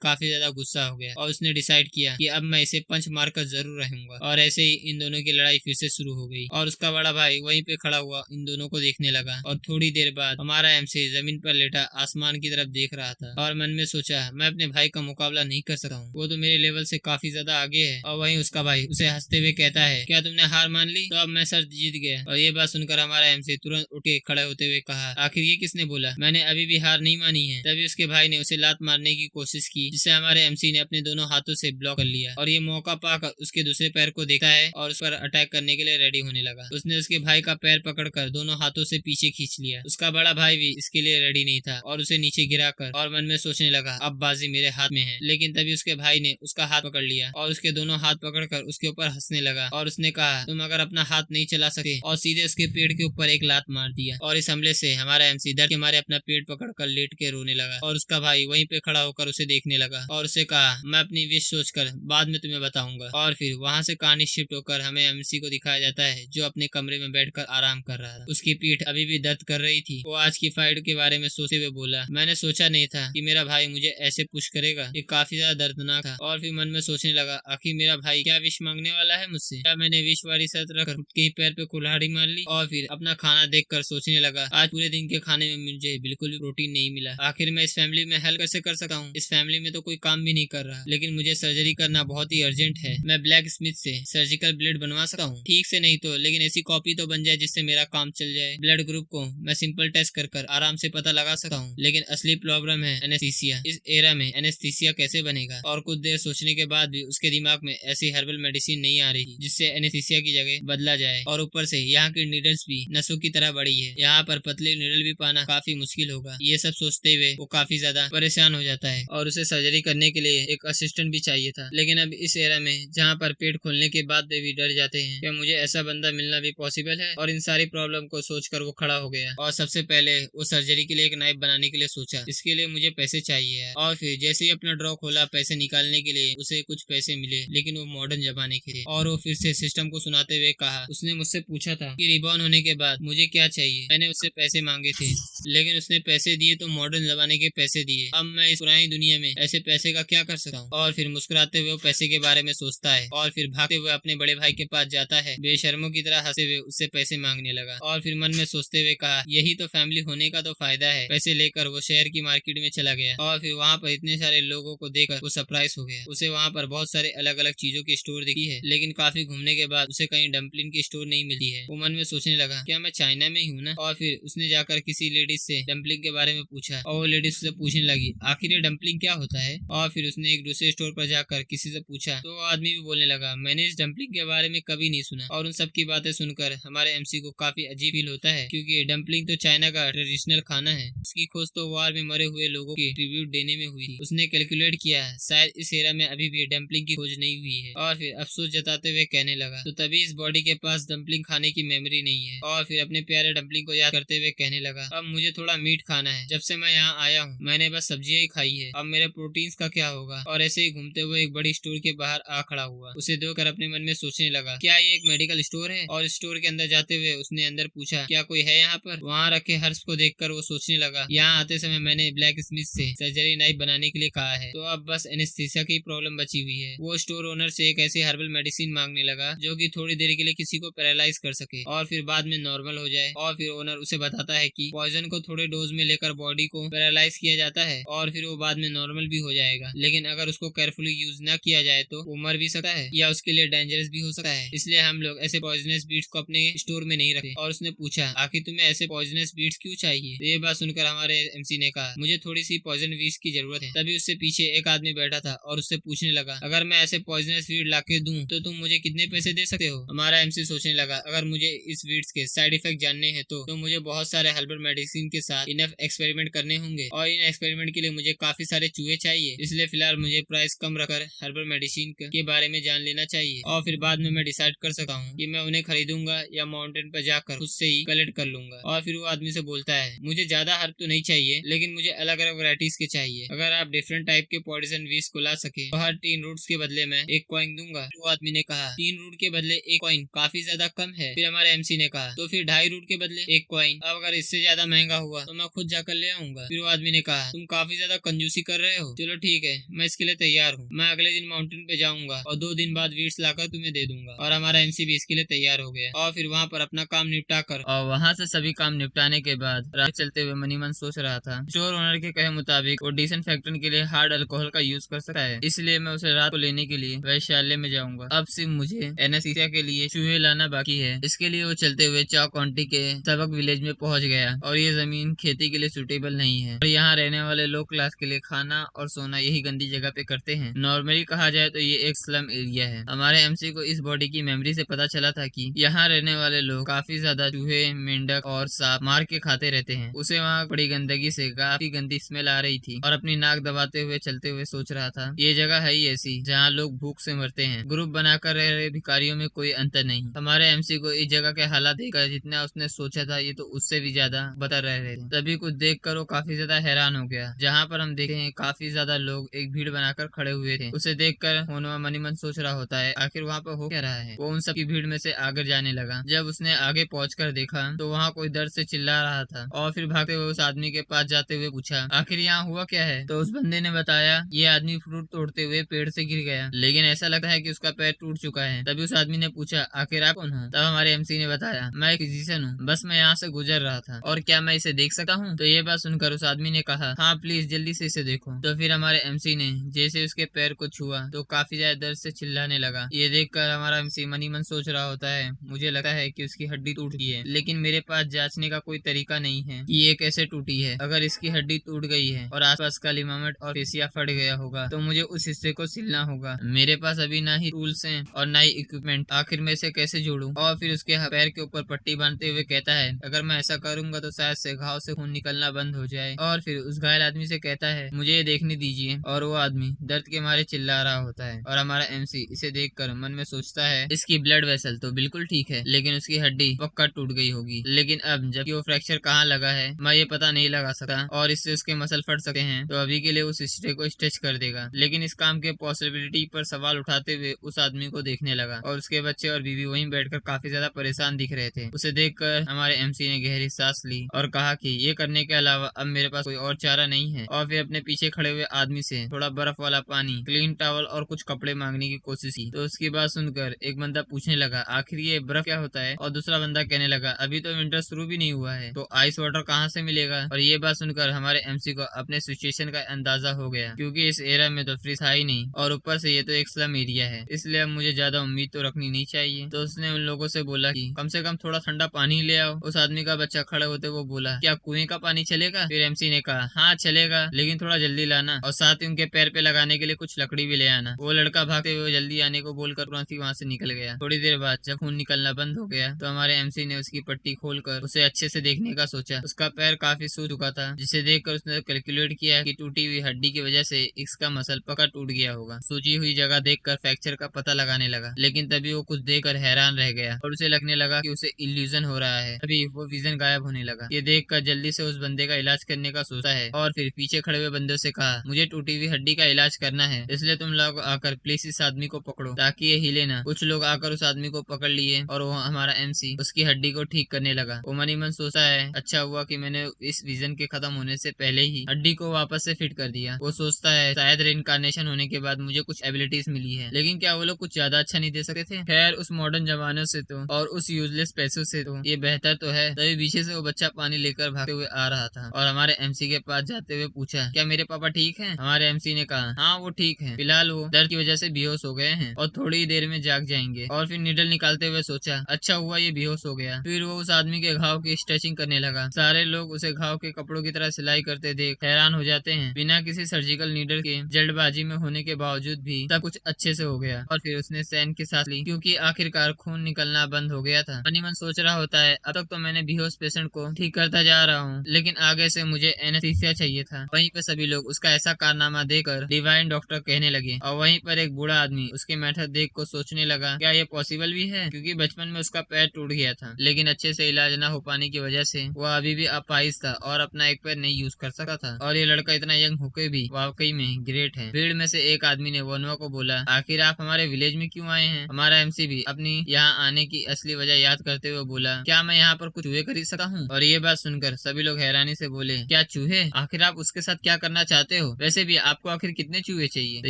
काफी ज्यादा गुस्सा हो गया और उसने डिसाइड किया कि अब मैं इसे पंच मारकर जरूर रहूंगा। और ऐसे ही इन दोनों की लड़ाई फिर से शुरू हो गई और उसका बड़ा भाई वहीं पे खड़ा हुआ इन दोनों को देखने लगा। और थोड़ी देर बाद हमारा एमसी जमीन पर लेटा आसमान की तरफ देख रहा था और मन में सोचा, मैं अपने भाई का मुकाबला नहीं कर सकता हूँ, वो तो मेरे लेवल से काफी ज्यादा आगे है। और वहीं उसका भाई उसे हंसते हुए कहता है, क्या तुमने हार मान ली, तो अब मैं सर जीत गया। और ये बात सुनकर हमारा एमसी तुरंत उठ के खड़े होते हुए कहा, आखिर ये किसने बोला, मैंने अभी भी हार नहीं मानी है। तभी उसके भाई ने उसे लात मारने की कोशिश की जिसे हमारे एमसी ने अपने दोनों हाथों से ब्लॉक कर लिया और ये मौका पाकर उसके दूसरे पैर को देखता है और उस पर अटैक करने के लिए रेडी होने लगा। उसने उसके भाई का पैर पकड़कर दोनों हाथों से पीछे खींच लिया। उसका बड़ा भाई भी इसके लिए रेडी नहीं था और उसे नीचे गिराकर और मन में सोचने लगा, अब बाजी मेरे हाथ में है। लेकिन तभी उसके भाई ने उसका हाथ पकड़ लिया और उसके दोनों हाथ पकड़कर उसके ऊपर हंसने लगा और उसने कहा, तुम अगर अपना हाथ नहीं चला सके, और सीधे उसके पेड़ के ऊपर एक लात मार दिया। और इस हमले से हमारा एमसी डर के मारे अपना पेट पकड़कर लेट के रोने लगा और उसका भाई वहीं पे खड़ा होकर उसे देखने लगा और उसे कहा, मैं अपनी विश सोचकर बाद में तुम्हें बताऊंगा। और फिर वहाँ से कहानी शिफ्ट होकर हमें एमसी को दिखाया जाता है जो अपने कमरे में बैठकर आराम कर रहा था। उसकी पीठ अभी भी दर्द कर रही थी। वो आज की फाइट के बारे में सोचते हुए बोला, मैंने सोचा नहीं था कि मेरा भाई मुझे ऐसे पुश करेगा, ये काफी ज्यादा दर्दनाक था। और फिर मन में सोचने लगा, आखिर मेरा भाई क्या विश मांगने वाला है मुझसे, क्या मैंने विश वाली शर्त रखकर खुद के ही पैर पे कुल्हाड़ी मार ली। और फिर अपना खाना देखकर सोचने लगा, आज पूरे दिन के खाने में मुझे बिल्कुल भी प्रोटीन नहीं मिला, आखिर मैं इस फैमिली में हेल्प कैसे कर सकता हूँ, इस फैमिली में तो कोई काम भी नहीं कर रहा, लेकिन मुझे सर्जरी करना बहुत ही अर्जेंट है। मैं ब्लैक स्मिथ से सर्जिकल ब्लेड बनवा सकता हूँ, ठीक से नहीं तो लेकिन ऐसी कॉपी तो बन जाए जिससे मेरा काम चल जाए। ब्लड ग्रुप को मैं सिंपल टेस्ट कर आराम से पता लगा सकता हूँ, लेकिन असली प्रॉब्लम है एनेस्थीसिया। इस एरा में एनेस्थीसिया कैसे बनेगा। और कुछ देर सोचने के बाद भी उसके दिमाग में ऐसी हर्बल मेडिसिन नहीं आ रही जिससे एनेस्थीसिया की जगह बदला जाए। और ऊपर से यहाँ की नीडल्स भी नसों की तरह बड़ी है, यहाँ पर पतली नीडल भी पाना काफी मुश्किल होगा। ये सब सोचते हुए वो काफी ज्यादा परेशान हो जाता है और उसे सर्जरी करने के लिए एक असिस्टेंट भी चाहिए था। लेकिन अब इस एरा में जहाँ पर पेट खोलने के बाद वे भी डर जाते हैं, क्या मुझे ऐसा बंदा मिलना भी पॉसिबल है। और इन सारी प्रॉब्लम को सोचकर वो खड़ा हो गया और सबसे पहले वो सर्जरी के लिए एक नाइफ बनाने के लिए सोचा, इसके लिए मुझे पैसे चाहिए है। और फिर जैसे ही अपना ड्रॉ खोला पैसे निकालने के लिए उसे कुछ पैसे मिले, लेकिन वो मॉडर्न जमाने के थे। और वो फिर से सिस्टम को सुनाते हुए कहा, उसने मुझसे पूछा था कि रिबॉर्न होने के बाद मुझे क्या चाहिए, मैंने उससे पैसे मांगे थे लेकिन उसने पैसे दिए तो मॉडर्न जमाने के पैसे दिए, अब मैं इस पुरानी दुनिया में ऐसे पैसे का क्या कर सकता हूँ। और फिर मुस्कुराते हुए वो पैसे के बारे में सोचता है और फिर भागते हुए अपने बड़े भाई के पास जाता है, बेशर्मों की तरह हंसते हुए उससे पैसे मांगने लगा। और फिर मन में सोचते हुए कहा, यही तो फैमिली होने का तो फायदा है। पैसे लेकर वो शहर की मार्केट में चला गया और फिर वहाँ पर इतने सारे लोगों को देखकर वो सरप्राइज हो गया। उसे वहाँ पर बहुत सारे अलग अलग चीजों की स्टोर दिखी है, लेकिन काफी घूमने के बाद उसे कहीं डम्पलिंग की स्टोर नहीं मिली है। वो मन में सोचने लगा, क्या मैं चाइना में ही हूँ ना। और फिर उसने जाकर किसी लेडीज से डम्पलिंग के बारे में पूछा और वो लेडीज से पूछने लगी, आखिर ये डम्पलिंग क्या होता है। और फिर उसने एक दूसरे स्टोर पर जाकर किसी से पूछा तो वो आदमी भी बोलने लगा, मैंने इस डम्पलिंग के बारे में कभी नहीं सुना। और उन सब की बातें सुनकर हमारे एमसी को काफी अजीब फील होता है, क्योंकि डम्पलिंग तो चाइना का ट्रेडिशनल खाना है। उसकी खोज तो वार में मरे हुए लोगों की ट्रिब्यूट देने में हुई थी। उसने कैलकुलेट किया है शायद इस एरा में अभी भी डम्पलिंग की खोज नहीं हुई है। और फिर अफसोस जताते हुए कहने लगा, तो तभी इस बॉडी के पास डम्पलिंग खाने की मेमोरी नहीं है। और फिर अपने प्यारे डम्पलिंग को याद करते हुए कहने लगा, अब मुझे थोड़ा मीट खाना है, जब से मैं यहाँ आया हूँ मैंने बस सब्जियां ही खाई है, अब मेरे प्रोटीन्स का क्या होगा। और ऐसे ही घूमते हुए एक बड़ी स्टोर के बाहर आ खड़ा हुआ। उसे देखकर अपने मन में सोचने लगा, क्या ये एक मेडिकल स्टोर है। और स्टोर के अंदर जाते हुए उसने अंदर पूछा, क्या कोई है यहाँ पर। वहाँ रखे हर्ष को देखकर वो सोचने लगा, यहाँ आते समय मैंने ब्लैक स्मिथ से सर्जरी नाइफ बनाने के लिए कहा है, तो अब बस एनेस्थीसिया की प्रॉब्लम बची हुई है। वो स्टोर ओनर से एक ऐसी हर्बल मेडिसिन मांगने लगा जो कि थोड़ी देर के लिए किसी को पैरालाइज कर सके और फिर बाद में नॉर्मल हो जाए। और फिर ओनर उसे बताता है कि पॉइजन को थोड़े डोज डोज में लेकर बॉडी को पैरालाइज किया जाता है और फिर वो बाद में नॉर्मल भी हो जाएगा। लेकिन अगर उसको केयरफुली यूज ना किया जाए तो वो मर भी सकता है या उसके लिए डेंजरस भी हो सकता है। इसलिए हम लोग ऐसे पॉइजनस बीट्स को अपने स्टोर में नहीं रखते। और उसने पूछा, आखिर तुम्हें ऐसे पॉइजनस बीट्स क्यों चाहिए? तो ये बात सुनकर हमारे एमसी ने कहा, मुझे थोड़ी सी पॉइजन बीट्स की जरूरत है। तभी उससे पीछे एक आदमी बैठा था और उससे पूछने लगा, अगर मैं ऐसे पॉइजनस बीट लाके दूं तो तुम मुझे कितने पैसे दे सकते हो? हमारा एमसी सोचने लगा, अगर मुझे इस बीट्स के साइड इफेक्ट जानने हैं तो मुझे बहुत सारे हर्बल मेडिसिन के साथ इनफ एक्सपेरिमेंट करने होंगे और इन एक्सपेरिमेंट के लिए मुझे काफी सारे चूहे चाहिए। इसलिए फिलहाल मुझे प्राइस कम रखकर हर्बल मेडिसिन के बारे में जान लेना चाहिए और फिर बाद में मैं डिसाइड कर सकता हूँ कि मैं उन्हें खरीदूंगा या माउंटेन पर जाकर खुद से ही कलेक्ट कर लूंगा। और फिर वो आदमी से बोलता है, मुझे ज्यादा हर्ब तो नहीं चाहिए लेकिन मुझे अलग अलग वैरायटीज के चाहिए। अगर आप डिफरेंट टाइप के पॉइजन वीज को ला सके तो हर 3 रूट्स के बदले मैं 1 कॉइन दूंगा। वो आदमी ने कहा, 3 रूट के बदले 1 कॉइन काफी ज्यादा कम है। फिर हमारे एमसी ने कहा, तो फिर 2.5 रूट के बदले 1 कॉइन। अब अगर इससे ज्यादा महंगा हुआ तो मैं खुद जाकर ले आऊंगा। फिर वो आदमी ने कहा, तुम काफी ज्यादा कंजूसी कर रहे हो। चलो ठीक है, मैं इसके लिए तैयार हूँ। मैं अगले दिन माउंटेन पे जाऊंगा और 2 दिन बाद वीड्स लाकर तुम्हें दे दूंगा। और हमारा एमसी भी इसके लिए तैयार हो गया और फिर वहाँ पर अपना काम निपटा कर और वहाँ से सभी काम निपटाने के बाद रात चलते हुए मनीमन सोच रहा था, स्टोर ओनर के कहे मुताबिक वो डिसइंफेक्टेंट के लिए हार्ड अल्कोहल का यूज कर सकता है, इसलिए मैं उसे रात को लेने के लिए वैशाल्य में जाऊंगा। अब सिर्फ मुझे एनेस्थीसिया के लिए चूहे लाना बाकी है। इसके लिए वो चलते हुए चाओ काउंटी के सबक विलेज में पहुंच गया और ये जमीन खेती के लिए सुटेबल नहीं है और यहाँ रहने वाले लो क्लास के लिए खाना और सोना यही गंदी जगह पे करते हैं। नॉर्मली कहा जाए तो ये एक स्लम एरिया है। हमारे एमसी को इस बॉडी की मेमोरी से पता चला था कि यहाँ रहने वाले लोग काफी ज्यादा चूहे, मेंढक और सांप मार के खाते रहते हैं। उसे वहाँ बड़ी गंदगी से काफी गंदी स्मेल आ रही थी और अपनी नाक दबाते हुए चलते हुए सोच रहा था, ये जगह है ही ऐसी जहाँ लोग भूख से मरते हैं। ग्रुप बनाकर रह रहे भिखारियों में कोई अंतर नहीं। हमारे एमसी को इस जगह के हालात देखकर जितना उसने सोचा था ये तो उससे भी ज्यादा बता रहे थे। तभी कुछ देखकर वो काफी ज्यादा हैरान हो गया। जहाँ पर हम देखे हैं काफी ज्यादा लोग एक भीड़ बनाकर खड़े हुए थे। उसे देखकर होनवा मनीमन सोच रहा होता है, आखिर वहाँ पर हो क्या रहा है। वो उन सब की भीड़ में से आगे जाने लगा। जब उसने आगे पहुंचकर देखा तो वहाँ कोई दर्द से चिल्ला रहा था और फिर भागते हुए उस आदमी के पास जाते हुए पूछा, आखिर यहाँ हुआ क्या है। तो उस बंदे ने बताया, ये आदमी फ्रूट तोड़ते हुए पेड़ से गिर गया लेकिन ऐसा लगता है कि उसका पैर टूट चुका है। तभी उस आदमी ने पूछा, आखिर आप कौन हो? तब हमारे एमसी ने बताया, मैं एक फिजिशियन हूँ, बस मैं यहाँ से गुजर रहा था और क्या मैं इसे देख सकता हूँ? तो ये बात सुनकर उस आदमी ने कहा, हाँ प्लीज जल्दी से इसे देखो। तो फिर हमारे एमसी ने जैसे उसके पैर को छुआ तो काफी ज्यादा दर्द से चिल्लाने लगा। ये देखकर हमारा एमसी मनी मन सोच रहा होता है, मुझे लगता है कि उसकी हड्डी टूट गई है लेकिन मेरे पास जांचने का कोई तरीका नहीं है कि ये कैसे टूटी है। अगर इसकी हड्डी टूट गई है और आसपास का लिगामेंट और फेसिया फट गया होगा तो मुझे उस हिस्से को सिलना होगा। मेरे पास अभी ना ही टूल्स हैं और ना ही इक्विपमेंट, आखिर मैं इसे कैसे जोड़ूं? और फिर उसके पैर के ऊपर पट्टी बांधते हुए कहता है, अगर मैं ऐसा करूंगा तो शायद से घाव से खून निकलना बंद हो जाए। और फिर उस घायल आदमी से कहता है, मुझे ये देखने दीजिए। और वो आदमी दर्द के मारे चिल्ला रहा होता है और हमारा एमसी इसे देखकर मन में सोचता है, इसकी ब्लड वेसल तो बिल्कुल ठीक है लेकिन उसकी हड्डी पक्का टूट गई होगी। लेकिन अब जबकि वो फ्रैक्चर कहाँ लगा है मैं ये पता नहीं लगा सकता और इससे उसके मसल फट सकते हैं, तो अभी के लिए उस हिस्से को स्ट्रेच कर देगा। लेकिन इस काम के पॉसिबिलिटी पर सवाल उठाते हुए उस आदमी को देखने लगा और उसके बच्चे और बीवी वहीं बैठकर काफी ज्यादा परेशान दिख रहे थे। उसे देखकर हमारे एमसी ने गहरी सांस ली और कहा कि ये करने के अलावा अब मेरे पास कोई और चारा नहीं है। और फिर अपने पीछे खड़े हुए आदमी से थोड़ा बर्फ वाला पानी, क्लीन टॉवल और कुछ कपड़े मांगने की कोशिश की। तो उसकी बात सुनकर एक बंदा पूछने लगा, आखिर ये बर्फ क्या होता है? और दूसरा बंदा कहने लगा, अभी तो विंटर शुरू भी नहीं हुआ है तो आइस वाटर कहाँ से मिलेगा? और ये बात सुनकर हमारे एमसी को अपने सिचुएशन का अंदाजा हो गया क्योंकि इस एरा में तो फ्रिज था ही नहीं और ऊपर से ये तो एक स्लम एरिया है, इसलिए अब मुझे ज्यादा उम्मीद तो रखनी नहीं चाहिए। तो उसने उन लोगों से बोला कि कम से कम थोड़ा ठंडा पानी ले आओ। उस आदमी का बच्चा खड़े होते वो बोला, क्या कुएं का पानी चलेगा? फिर एमसी ने कहा, हाँ चलेगा लेकिन थोड़ा जल्दी लाना और साथ ही उनके पैर पे लगाने के लिए कुछ लकड़ी भी ले आना। वो लड़का भागते हुए जल्दी आने को बोलकर तुरंत ही वहाँ से निकल गया। थोड़ी देर बाद जब खून निकलना बंद हो गया तो हमारे एमसी ने उसकी पट्टी खोलकर उसे अच्छे से देखने का सोचा। उसका पैर काफी सूज चुका था जिसे देखकर उसने कैलकुलेट किया कि टूटी हुई हड्डी की वजह से इसका मसल पक्का टूट गया होगा। सूजी हुई जगह देखकर फ्रैक्चर का पता लगाने लगा लेकिन तभी वो कुछ देखकर हैरान रह गया और उसे लगने लगा कि उसे इल्यूजन हो रहा है। तभी वो विजन गायब होने लगा। ये देखकर जल्दी से उस बंदे का इलाज करने का सोचता है और फिर पीछे खड़े हुए बंदे से कहा, मुझे टूटी हुई हड्डी का इलाज करना है इसलिए तुम लोग आकर प्लीज इस आदमी को पकड़ो ताकि ये हिले ना। कुछ लोग आकर उस आदमी को पकड़ लिए और वो हमारा एमसी उसकी हड्डी को ठीक करने लगा। वो मनी मन सोचता है, अच्छा हुआ कि मैंने इस विजन के खत्म होने से पहले ही हड्डी को वापस से फिट कर दिया। वो सोचता है शायद रेइनकार्नेशन होने के बाद मुझे कुछ एबिलिटीज मिली है लेकिन क्या वो लोग कुछ ज्यादा अच्छा नहीं दे सकते थे? खैर उस मॉडर्न जमाने से तो और उस यूजलेस पैसों से तो ये बेहतर तो है। तभी पीछे से वो बच्चा पानी लेकर भागते हुए आ रहा था और हमारे एमसी के पास जाते हुए पूछा, क्या मेरे पापा ठीक हैं? हमारे एमसी ने कहा, हाँ वो ठीक हैं, फिलहाल वो दर्द की वजह से बेहोश हो गए हैं और थोड़ी देर में जाग जाएंगे। और फिर नीडल निकालते हुए सोचा, अच्छा हुआ ये बेहोश हो गया। फिर वो उस आदमी के घाव की स्ट्रेचिंग करने लगा। सारे लोग उसे घाव के कपड़ों की तरह सिलाई करते देख हैरान हो जाते हैं। बिना किसी सर्जिकल नीडल के जल्दबाजी में होने के बावजूद भी सब कुछ अच्छे से हो गया और फिर उसने सैन की सांस ली, क्योंकि आखिरकार खून निकलना बंद हो गया था। मन सोच रहा होता है, अब तक तो मैंने बेहोश पेशेंट को ठीक करता जा रहा हूँ, लेकिन आगे से मुझे एनेस्थीसिया चाहिए था। वहीं पे सभी लोग उसका ऐसा कारनामा देकर डिवाइन डॉक्टर कहने लगे और वहीं पर एक बूढ़ा आदमी उसके मेथड देख को सोचने लगा, क्या ये पॉसिबल भी है, क्योंकि बचपन में उसका पैर टूट गया था, लेकिन अच्छे से इलाज न हो पाने की वजह से वो अभी भी अपाहिज था और अपना एक पैर नहीं यूज कर सकता था। और ये लड़का इतना यंग होके भी वाकई में ग्रेट है। भीड़ में से एक आदमी ने वनवा को बोला, आखिर आप हमारे विलेज में क्यों आए हैं? हमारा एमसी भी अपनी यहाँ आने की असली वजह याद करते हुए बोला, क्या मैं यहाँ पर कुछ चूहे खरीद सकता हूँ? और ये बात सुनकर सभी लोग हैरानी से बोले, क्या चूहे? आखिर आप उसके साथ क्या करना चाहते हो? वैसे भी आपको आखिर कितने चूहे चाहिए? तो